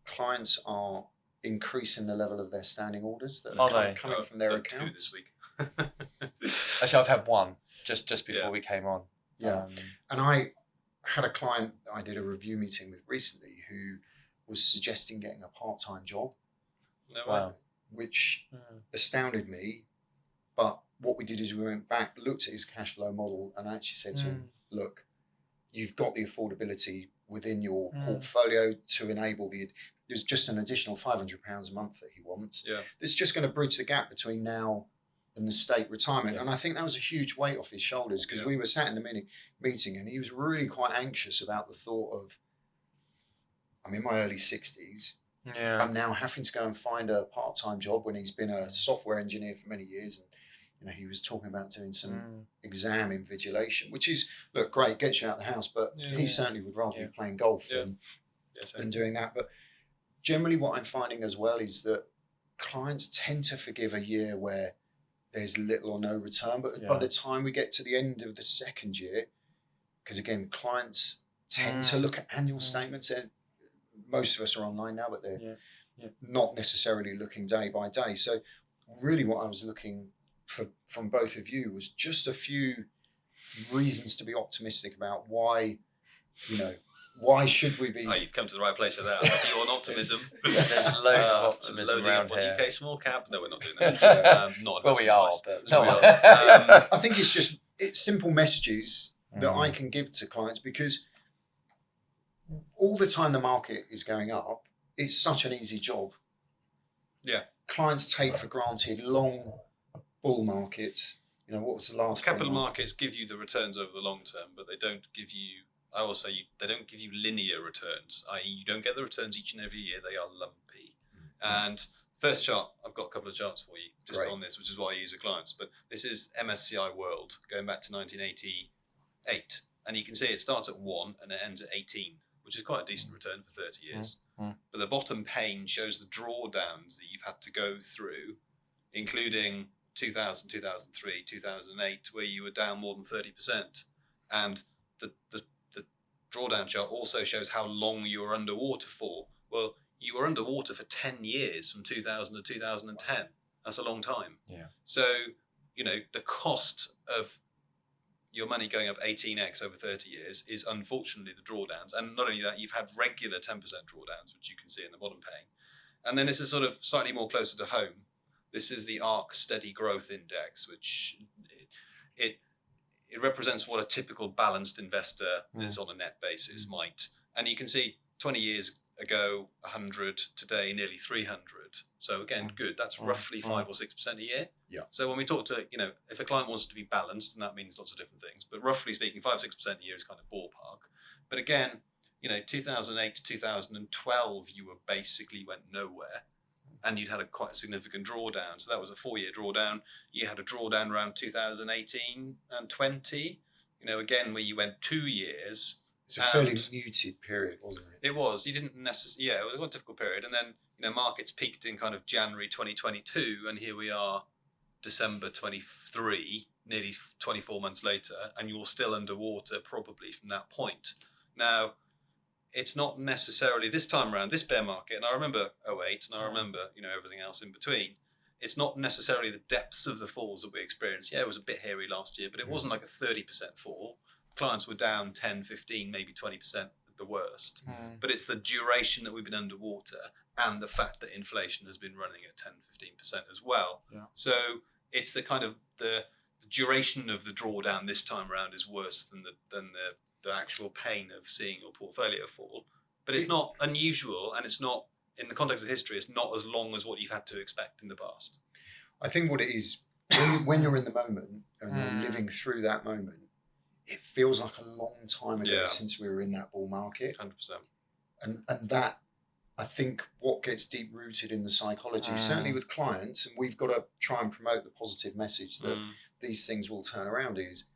S2: clients are increasing the level of their standing orders that are coming from their accounts.
S3: This week.
S1: Actually, I've had one just before we came on.
S2: Yeah, and I had a client that I did a review meeting with recently who was suggesting getting a part-time job.
S3: Wow.
S2: Which astounded me. But what we did is we went back, looked at his cash flow model, and I actually said to him, look, you've got the affordability within your portfolio to enable there's just an additional £500 a month that he wants.
S3: Yeah.
S2: It's just going to bridge the gap between now and the state retirement.
S1: Yeah.
S2: And I think that was a huge weight off his shoulders, because we were sat in the meeting and he was really quite anxious about the thought of, I'm in my early 60s.
S1: Yeah.
S2: I'm now having to go and find a part-time job when he's been a software engineer for many years. And, you know, he was talking about doing some exam invigilation, which is, look, great, gets you out of the house, but he certainly would rather be playing golf than doing that. But generally what I'm finding as well is that clients tend to forgive a year where there's little or no return. But by the time we get to the end of the second year, because again, clients tend to look at annual statements, and most of us are online now, but they're not necessarily looking day by day. So really what I was looking for from both of you was just a few reasons to be optimistic about why, you know, why should we be...
S3: Oh, you've come to the right place for that. A view on optimism.
S1: There's loads of optimism
S3: loading
S1: around
S3: up on
S1: here.
S3: UK small cap. No, we're not doing that. Not
S1: Well, we are,
S3: advice.
S1: but no.
S3: We are.
S2: I think it's simple messages that I can give to clients, because all the time the market is going up, it's such an easy job.
S3: Yeah.
S2: Clients take for granted long bull markets. You know, what was the last
S3: Capital
S2: bull
S3: markets give you the returns over the long term, but they don't give you, I will say, they don't give you linear returns, i.e. you don't get the returns each and every year, they are lumpy. And first chart, I've got a couple of charts for you just on this, which is why I use the clients, but this is MSCI World going back to 1988. And you can see it starts at 1 and it ends at 18, which is quite a decent return for 30 years. But the bottom pane shows the drawdowns that you've had to go through, including 2000, 2003, 2008, where you were down more than 30%. And the drawdown chart also shows how long you were underwater for. Well, you were underwater for 10 years from 2000 to 2010. That's a long time.
S1: Yeah.
S3: So, you know, the cost of your money going up 18x over 30 years is unfortunately the drawdowns. And not only that, you've had regular 10% drawdowns, which you can see in the bottom pane. And then this is sort of slightly more closer to home. This is the ARC Steady Growth Index, which it represents what a typical balanced investor is on a net basis might. And you can see 20 years ago, 100, today nearly 300. So again, good. That's roughly 5 or 6% a year.
S2: Yeah.
S3: So when we talk to, you know, if a client wants to be balanced, and that means lots of different things, but roughly speaking, 5-6% a year is kind of ballpark. But again, you know, 2008 to 2012, you were basically went nowhere. And you'd had quite a significant drawdown. So that was a 4-year drawdown. You had a drawdown around 2018 and 20, you know, again, where you went 2 years.
S2: It's a fairly muted period, wasn't it?
S3: It was. You didn't necessarily, it was a quite difficult period. And then, you know, markets peaked in kind of January 2022. And here we are, December 23, nearly 24 months later. And you're still underwater probably from that point. Now, it's not necessarily this time around, this bear market, and I remember 08 and I remember, you know, everything else in between. It's not necessarily the depths of the falls that we experienced. Yeah, it was a bit hairy last year, but it wasn't like a 30% fall. Clients were down 10, 15, maybe 20% at the worst. But it's the duration that we've been underwater and the fact that inflation has been running at 10, 15% as well. Yeah. So it's the kind of the duration of the drawdown this time around is worse than the actual pain of seeing your portfolio fall. But it's not unusual, and it's not, in the context of history, it's not as long as what you've had to expect in the past.
S2: I think what it is, when you're in the moment and you're living through that moment, it feels like a long time ago since we were in that bull market.
S3: 100%.
S2: And that, I think, what gets deep rooted in the psychology, certainly with clients, and we've got to try and promote the positive message that these things will turn around, is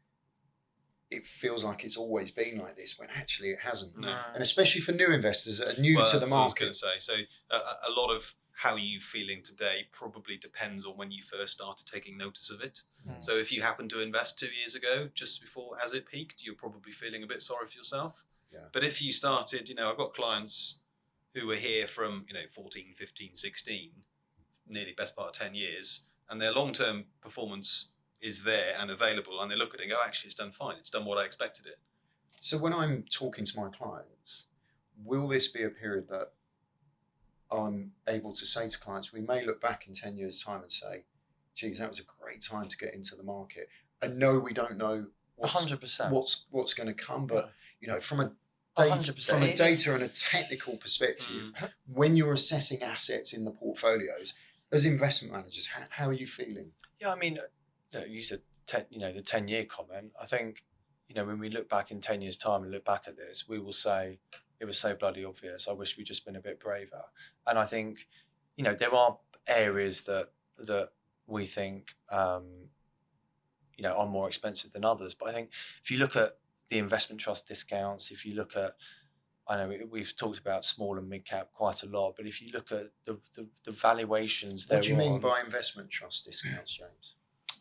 S2: it feels like it's always been like this when actually it hasn't.
S3: No.
S2: And especially for new investors that are new to the
S3: that's what I was
S2: market.
S3: going to say. So a lot of how you're feeling today probably depends on when you first started taking notice of it. So if you happened to invest 2 years ago, just before as it peaked, you're probably feeling a bit sorry for yourself.
S2: Yeah.
S3: But if you started, you know, I've got clients who were here from, you know, 14, 15, 16, nearly best part of 10 years, and their long-term performance is there and available, and they look at it and go, actually, it's done fine. It's done what I expected it.
S2: So when I'm talking to my clients, will this be a period that I'm able to say to clients, we may look back in 10 years' time and say, geez, that was a great time to get into the market. I know we don't know
S1: 100%.
S2: what's going to come, but you know, from a from a
S1: 100%.
S2: data and a technical perspective, when you're assessing assets in the portfolios, as investment managers, how are you feeling?
S1: Yeah, I mean, you use the 10-year comment. I think, when we look back in 10 years' time and look back at this, we will say it was so bloody obvious. I wish we'd just been a bit braver. And I think, there are areas that we think, are more expensive than others. But I think if you look at the investment trust discounts, if you look at, I know we've talked about small and mid cap quite a lot, but if you look at the valuations,
S2: what do you mean by investment trust discounts, James?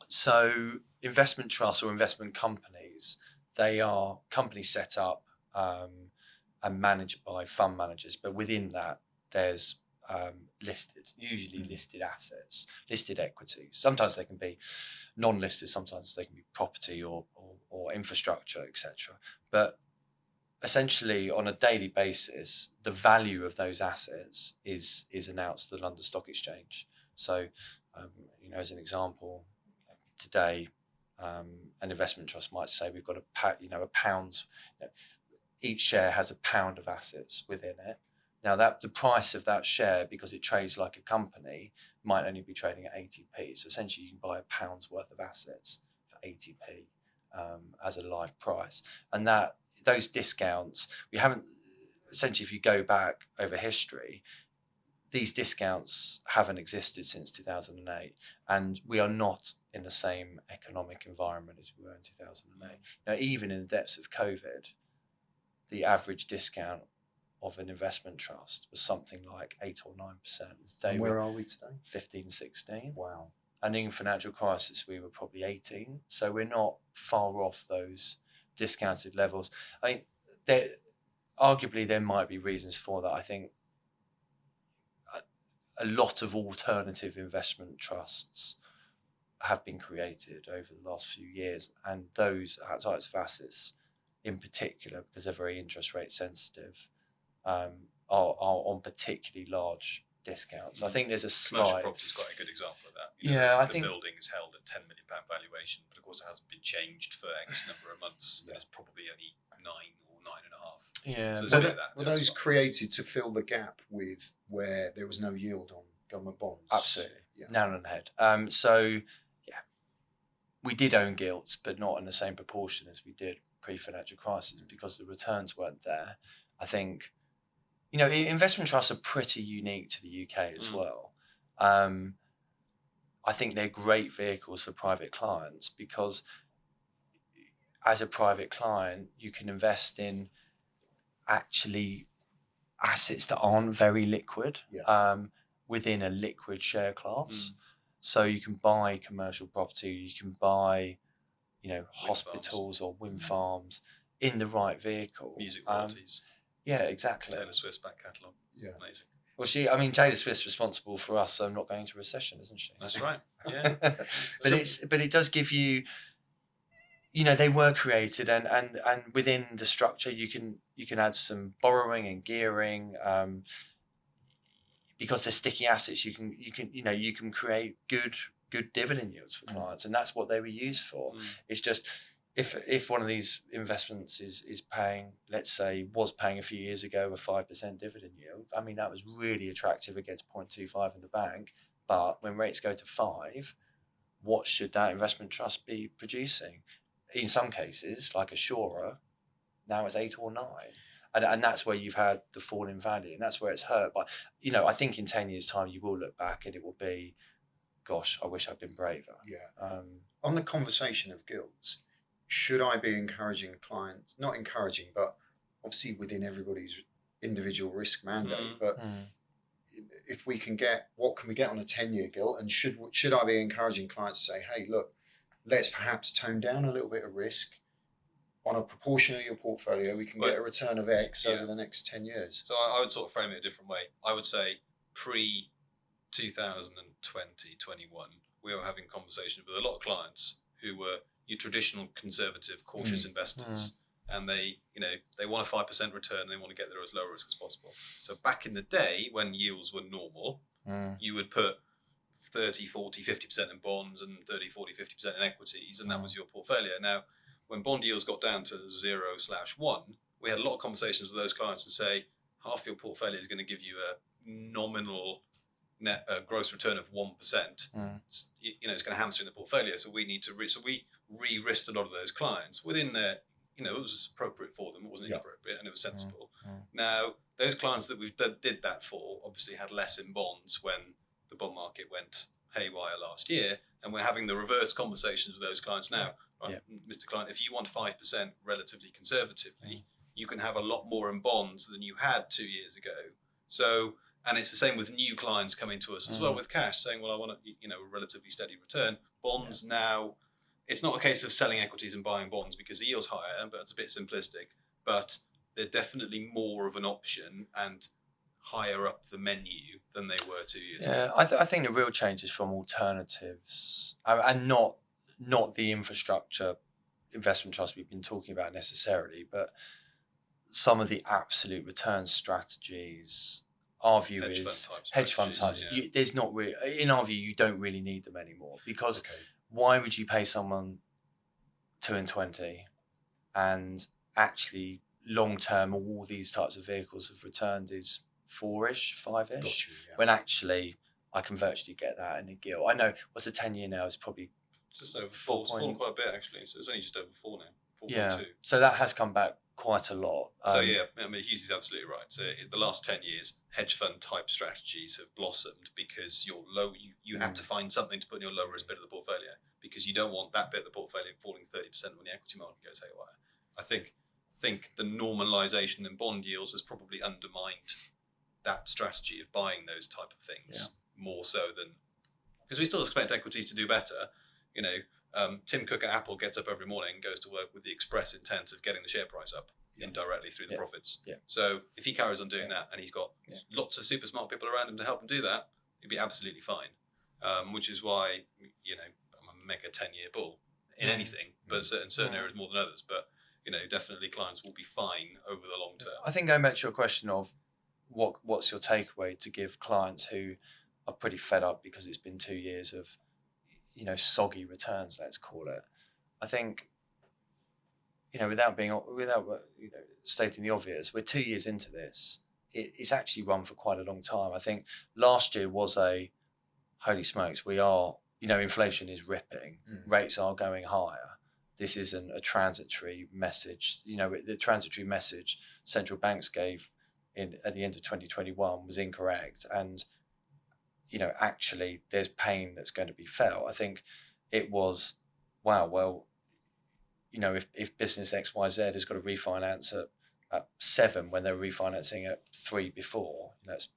S1: So investment trusts or investment companies, they are companies set up and managed by fund managers, but within that there's usually listed assets, listed equities. Sometimes they can be non-listed, sometimes they can be property or infrastructure, etc. But essentially, on a daily basis, the value of those assets is announced to the London Stock Exchange. So, as an example, today, an investment trust might say we've got a pound. Each share has £1 of assets within it. Now, the price of that share, because it trades like a company, might only be trading at 80p. So essentially, you can buy £1 worth of assets for 80p as a live price, and those discounts, we haven't, essentially, if you go back over history, these discounts haven't existed since 2008, and we are not in the same economic environment as we were in 2008. Now, even in the depths of COVID, the average discount of an investment trust was something like 8 or 9%.
S2: And where are we today?
S1: 15, 16.
S2: Wow.
S1: And in financial crisis, we were probably 18. So we're not far off those discounted levels. I mean, arguably there might be reasons for that. I think a lot of alternative investment trusts have been created over the last few years, and those types of assets in particular, because they're very interest rate sensitive, are on particularly large discounts. I think there's a
S3: Commercial
S1: slide.
S3: property is quite a good example of that.
S1: I
S3: the
S1: think
S3: building is held at £10 million valuation, but of course it hasn't been changed for X number of months. There's probably only 9 or 9.5.
S1: Yeah,
S3: So
S2: were those created to fill the gap with where there was no yield on government bonds?
S1: absolutely.
S2: Yeah.
S1: Nail on the head. So yeah, we did own gilts, but not in the same proportion as we did pre-financial crisis, because the returns weren't there. I think, investment trusts are pretty unique to the UK as well. I think they're great vehicles for private clients, because as a private client, you can invest in actually assets that aren't very liquid within a liquid share class. So you can buy commercial property, you can buy, hospitals or wind farms in the right vehicle.
S3: Music royalties.
S1: Yeah, exactly.
S3: Taylor Swift's back catalogue.
S2: Yeah.
S3: Amazing.
S1: Well, Taylor Swift's responsible for us not going into recession, isn't she?
S3: That's right. Yeah.
S1: But it does give you, they were created, and within the structure you can add some borrowing and gearing, because they're sticky assets. You can create good dividend yields for clients, and that's what they were used for. It's just, if one of these investments is paying, let's say, was paying a few years ago a 5% dividend yield, I mean, that was really attractive against 0.25 in the bank. But when rates go to 5, what should that investment trust be producing? In some cases, like a Shura, now it's 8 or 9. And that's where you've had the fall in value, and that's where it's hurt. But, I think in 10 years' time, you will look back and it will be, gosh, I wish I'd been braver.
S2: Yeah. On the conversation of gilts, should I be encouraging clients, not encouraging, but obviously within everybody's individual risk mandate, but if we can get, what can we get on a 10-year gilt? And should I be encouraging clients to say, hey, look, let's perhaps tone down a little bit of risk on a proportion of your portfolio, we can get a return of X over the next 10 years.
S3: So I would sort of frame it a different way. I would say pre-2020, 21, we were having conversations with a lot of clients who were your traditional conservative, cautious investors. And they want a 5% return, and they want to get there as low risk as possible. So back in the day when yields were normal, you would put 30, 40, 50% in bonds and 30, 40, 50% in equities, and that was your portfolio. Now, when bond yields got down to 0/1, we had a lot of conversations with those clients to say half your portfolio is going to give you a nominal net gross return of 1%. It's going to hamster in the portfolio. So we need to we re-risked a lot of those clients within their, it was appropriate for them. It wasn't inappropriate, and it was sensible. Now, those clients that we've did that for obviously had less in bonds when the bond market went haywire last year, and we're having the reverse conversations with those clients now. Right, Mr. Client, if you want 5% relatively conservatively, you can have a lot more in bonds than you had 2 years ago. So, and it's the same with new clients coming to us as well with cash, saying, well, I want a relatively steady return. Bonds now, it's not a case of selling equities and buying bonds because the yield's higher, but it's a bit simplistic. But they're definitely more of an option and higher up the menu than they were 2 years ago.
S1: I think the real change is from alternatives and not the infrastructure investment trust we've been talking about necessarily, but some of the absolute return strategies. Our view is hedge fund types. There's not really, in our view, you don't really need them anymore because why would you pay someone 2 and 20 and actually long term all these types of vehicles have returned is 4-ish, 5-ish, when actually I can virtually get that in a gilt. I know what's the 10-year now is probably
S3: just over 4. It's fallen quite a bit actually, so it's only just over 4 now. 4.2.
S1: So that has come back quite a lot.
S3: Hughes is absolutely right. So in the last 10 years, hedge fund type strategies have blossomed because you're low. You had to find something to put in your low risk bit of the portfolio because you don't want that bit of the portfolio falling 30% when the equity market goes haywire. I think the normalisation in bond yields has probably undermined that strategy of buying those type of things more so than because we still expect equities to do better. Tim Cook at Apple gets up every morning and goes to work with the express intent of getting the share price up indirectly through the profits. So if he carries on doing that and he's got lots of super smart people around him to help him do that, he'd be absolutely fine. Which is why, I'm a mega 10-year bull in anything, but in certain areas more than others. But, definitely clients will be fine over the long term.
S1: I think going back to your question of what's your takeaway to give clients who are pretty fed up because it's been 2 years of soggy returns, let's call it. I think, without stating the obvious, we're 2 years into this. It's actually run for quite a long time. I think last year was holy smokes, we are, inflation is ripping, rates are going higher. This isn't a transitory message. The transitory message central banks gave at the end of 2021 was incorrect. And actually there's pain that's going to be felt. I think it was, if business XYZ has got to refinance at 7 when they're refinancing at 3 before, it's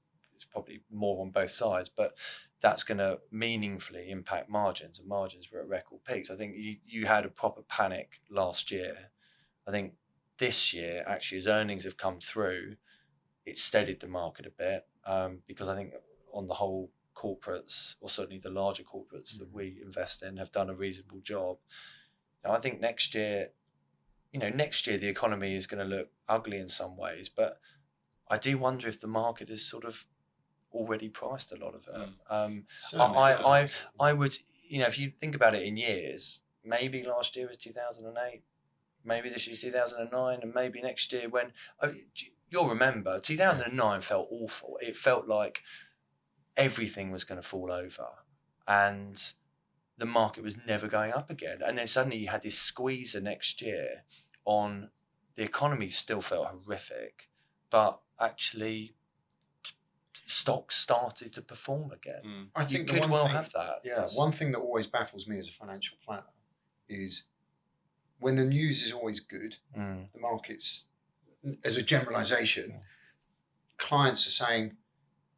S1: probably more on both sides, but that's going to meaningfully impact margins, and margins were at record peaks. I think you had a proper panic last year. I think this year, actually, as earnings have come through, it steadied the market a bit because I think on the whole, corporates, or certainly the larger corporates that we invest in, have done a reasonable job. Now, I think next year the economy is going to look ugly in some ways, but I do wonder if the market has sort of already priced a lot of it. I would, if you think about it in years, maybe last year was 2008, maybe this year's 2009, and maybe next year when you'll remember 2009 felt awful. It felt like everything was going to fall over and the market was never going up again. And then suddenly you had this squeezer next year on the economy. Still felt horrific, but actually stocks started to perform again.
S2: I think
S1: you could have that.
S2: Yeah, one thing that always baffles me as a financial planner is when the news is always good, the markets, as a generalization, clients are saying,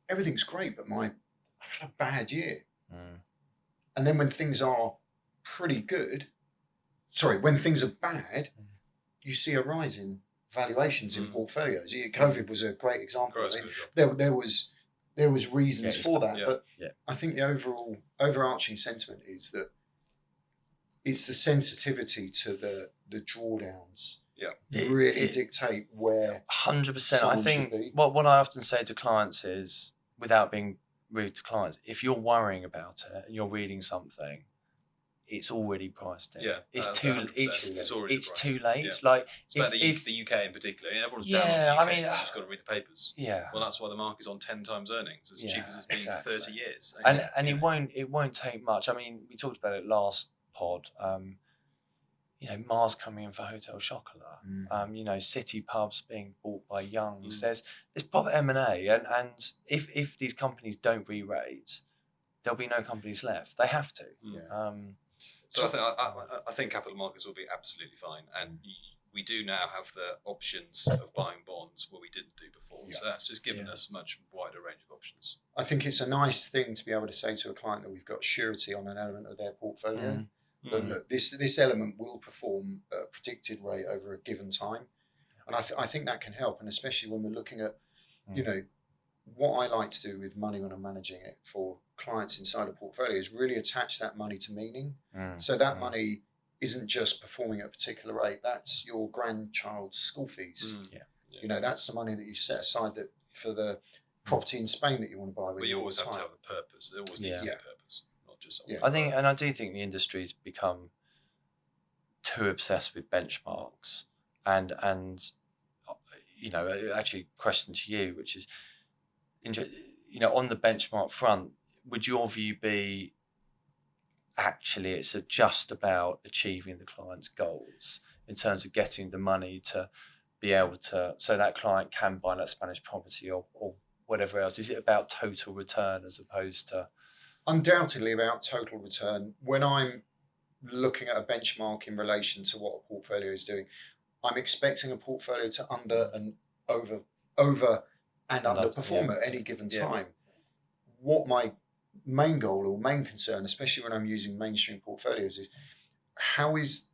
S2: everything's great, but I've had a bad year. And then when things are when things are bad, you see a rise in valuations in portfolios. COVID was a great example. There was reasons for that, but I think the overarching sentiment is that it's the sensitivity to the drawdowns. Really dictate where
S1: 100%. I think what I often say to clients is, without being rude to clients, if you're worrying about it and you're reading something, it's already priced in.
S3: Yeah,
S1: It's
S3: that's
S1: too
S3: 100%.
S1: it's
S3: It's already
S1: it's
S3: priced
S1: too
S3: in.
S1: late.
S3: Yeah.
S1: Like
S3: It's about
S1: if
S3: the UK in particular. Everyone's
S1: Yeah,
S3: down on the UK.
S1: I mean,
S3: You've just got to read the papers.
S1: yeah,
S3: Well, that's why the market's on 10 times earnings, as cheap as it's been for 30 years.
S1: and it won't take much. I mean, we talked about it last pod. Mars coming in for Hotel Chocolat. City pubs being bought by Youngs. There's proper M&A, and if these companies don't re-rate, there'll be no companies left. They have to.
S3: So I think capital markets will be absolutely fine, and we do now have the options of buying bonds where we didn't do before. Yeah. So that's just given us a much wider range of options.
S2: I think it's a nice thing to be able to say to a client that we've got surety on an element of their portfolio. That look, this element will perform at a predicted rate over a given time, and I think that can help, and especially when we're looking at, what I like to do with money when I'm managing it for clients inside a portfolio is really attach that money to meaning. So that money isn't just performing at a particular rate. That's your grandchild's school fees. That's the money that you've set aside that for the property in Spain that you want to buy.
S3: But you always have to have the purpose. There always needs to be a purpose.
S1: I do think the industry's become too obsessed with benchmarks, and actually, question to you, which is, on the benchmark front, would your view be actually it's just about achieving the client's goals in terms of getting the money to be able to, so that client can buy that Spanish property or whatever else? Is it about total return as opposed to?
S2: Undoubtedly about total return. When I'm looking at a benchmark in relation to what a portfolio is doing, I'm expecting a portfolio to under and over and underperform at any given time. What my main goal or main concern, especially when I'm using mainstream portfolios, is how is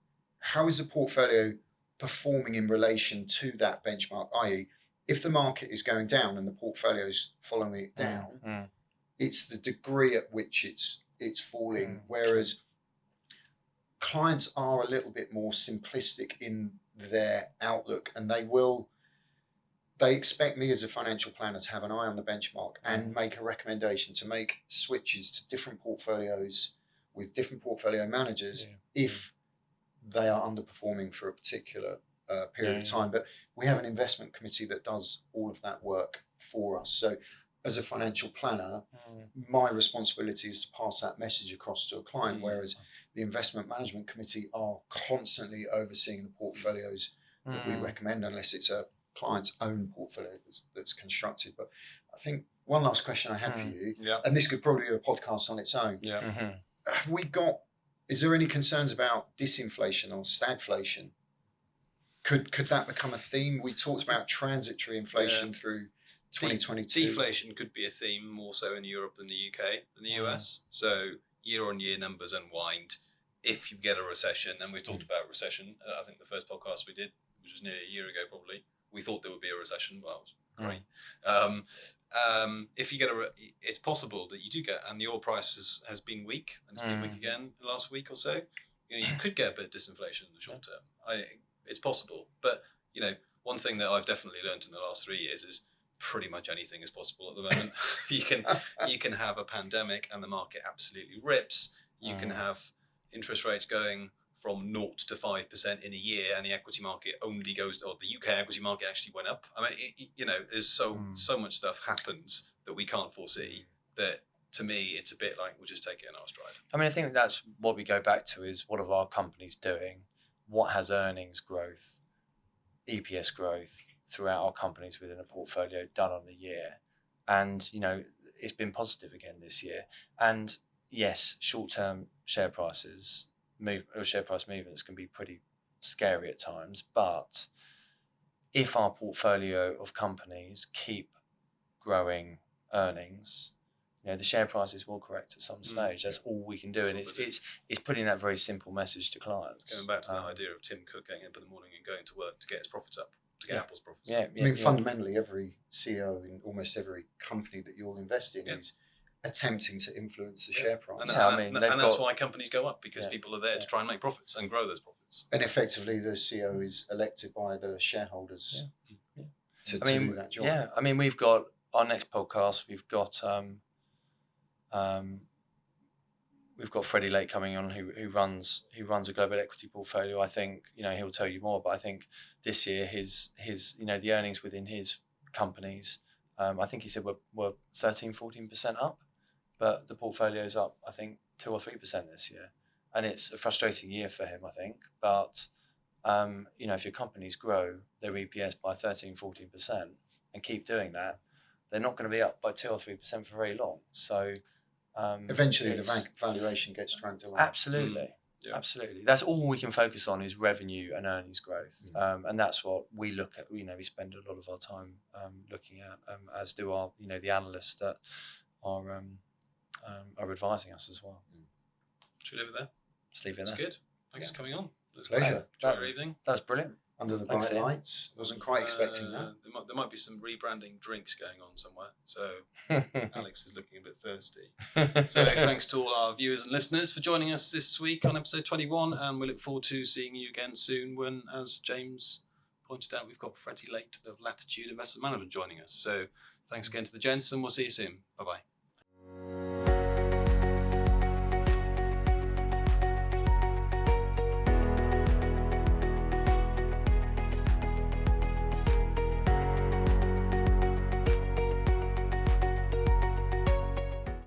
S2: the portfolio performing in relation to that benchmark? I.e., if the market is going down and the portfolio's following it down, it's the degree at which it's falling. Whereas clients are a little bit more simplistic in their outlook, and they expect me as a financial planner to have an eye on the benchmark and make a recommendation to make switches to different portfolios with different portfolio managers if they are underperforming for a particular period of time. But we have an investment committee that does all of that work for us. So as a financial planner, my responsibility is to pass that message across to a client, whereas the investment management committee are constantly overseeing the portfolios that we recommend, unless it's a client's own portfolio that's constructed. But I think one last question I had for you, and this could probably be a podcast on its own. Is there any concerns about disinflation or stagflation? Could that become a theme? We talked about transitory inflation through 2022.
S3: Deflation could be a theme more so in Europe than the UK than the US. So year-on-year numbers unwind. If you get a recession, and we've talked about recession, I think the first podcast we did, which was nearly a year ago probably, we thought there would be a recession. Well, it was great. If you get it's possible that you do get, and the oil price has been weak, and it's been weak again the last week or so. You could get a bit of disinflation in the short term. It's possible, but one thing that I've definitely learned in the last 3 years is pretty much anything is possible at the moment. you can have a pandemic and the market absolutely rips. You can have interest rates going from 0 to 5% in a year, and the equity market only goes, or the UK equity market actually went up. I mean, there's so much stuff happens that we can't foresee that, to me, it's a bit like we'll just take it in our stride.
S1: I mean, I think that's what we go back to is what are our companies doing? What has earnings growth, EPS growth throughout our companies within a portfolio done on the year? And, it's been positive again this year. And yes, short-term share price movements can be pretty scary at times. But if our portfolio of companies keep growing earnings, the share prices will correct at some stage. That's all we can do. And it's putting that very simple message to clients.
S3: Going back to that idea of Tim Cook getting up in the morning and going to work to get his profits up, to get Apple's profits up.
S2: Fundamentally, every CEO in almost every company that you'll invest in is attempting to influence the share price.
S3: And that's why companies go up, because people are there to try and make profits and grow those profits.
S2: And effectively, the CEO is elected by the shareholders to do that job.
S1: Yeah, I mean, we've got our next podcast. We've got we've got Freddie Lake coming on, who runs a global equity portfolio. I think he'll tell you more, but I think this year his the earnings within his companies, I think he said were 13-14% up, but the portfolio's up I think 2 or 3% this year, and it's a frustrating year for him, I think. But if your companies grow their EPS by 13-14% and keep doing that, they're not going to be up by 2 or 3% for very long. So
S2: eventually the valuation gets dragged along.
S1: Absolutely. Yeah. Absolutely. That's all we can focus on is revenue and earnings growth. And that's what we look at. We spend a lot of our time looking at, as do our, the analysts that are advising us as well.
S3: Should we leave it there?
S1: Just leave it there.
S3: That's good. Thanks for coming on.
S2: Pleasure.
S3: Enjoy your evening.
S1: That was brilliant.
S2: Under the bright lights. Wasn't quite expecting that.
S3: There might be some rebranding drinks going on somewhere. So Alex is looking a bit thirsty. So thanks to all our viewers and listeners for joining us this week on episode 21. And we look forward to seeing you again soon when, as James pointed out, we've got Freddie Late of Latitude Investment Management joining us. So thanks again to the gents, and we'll see you soon. Bye-bye.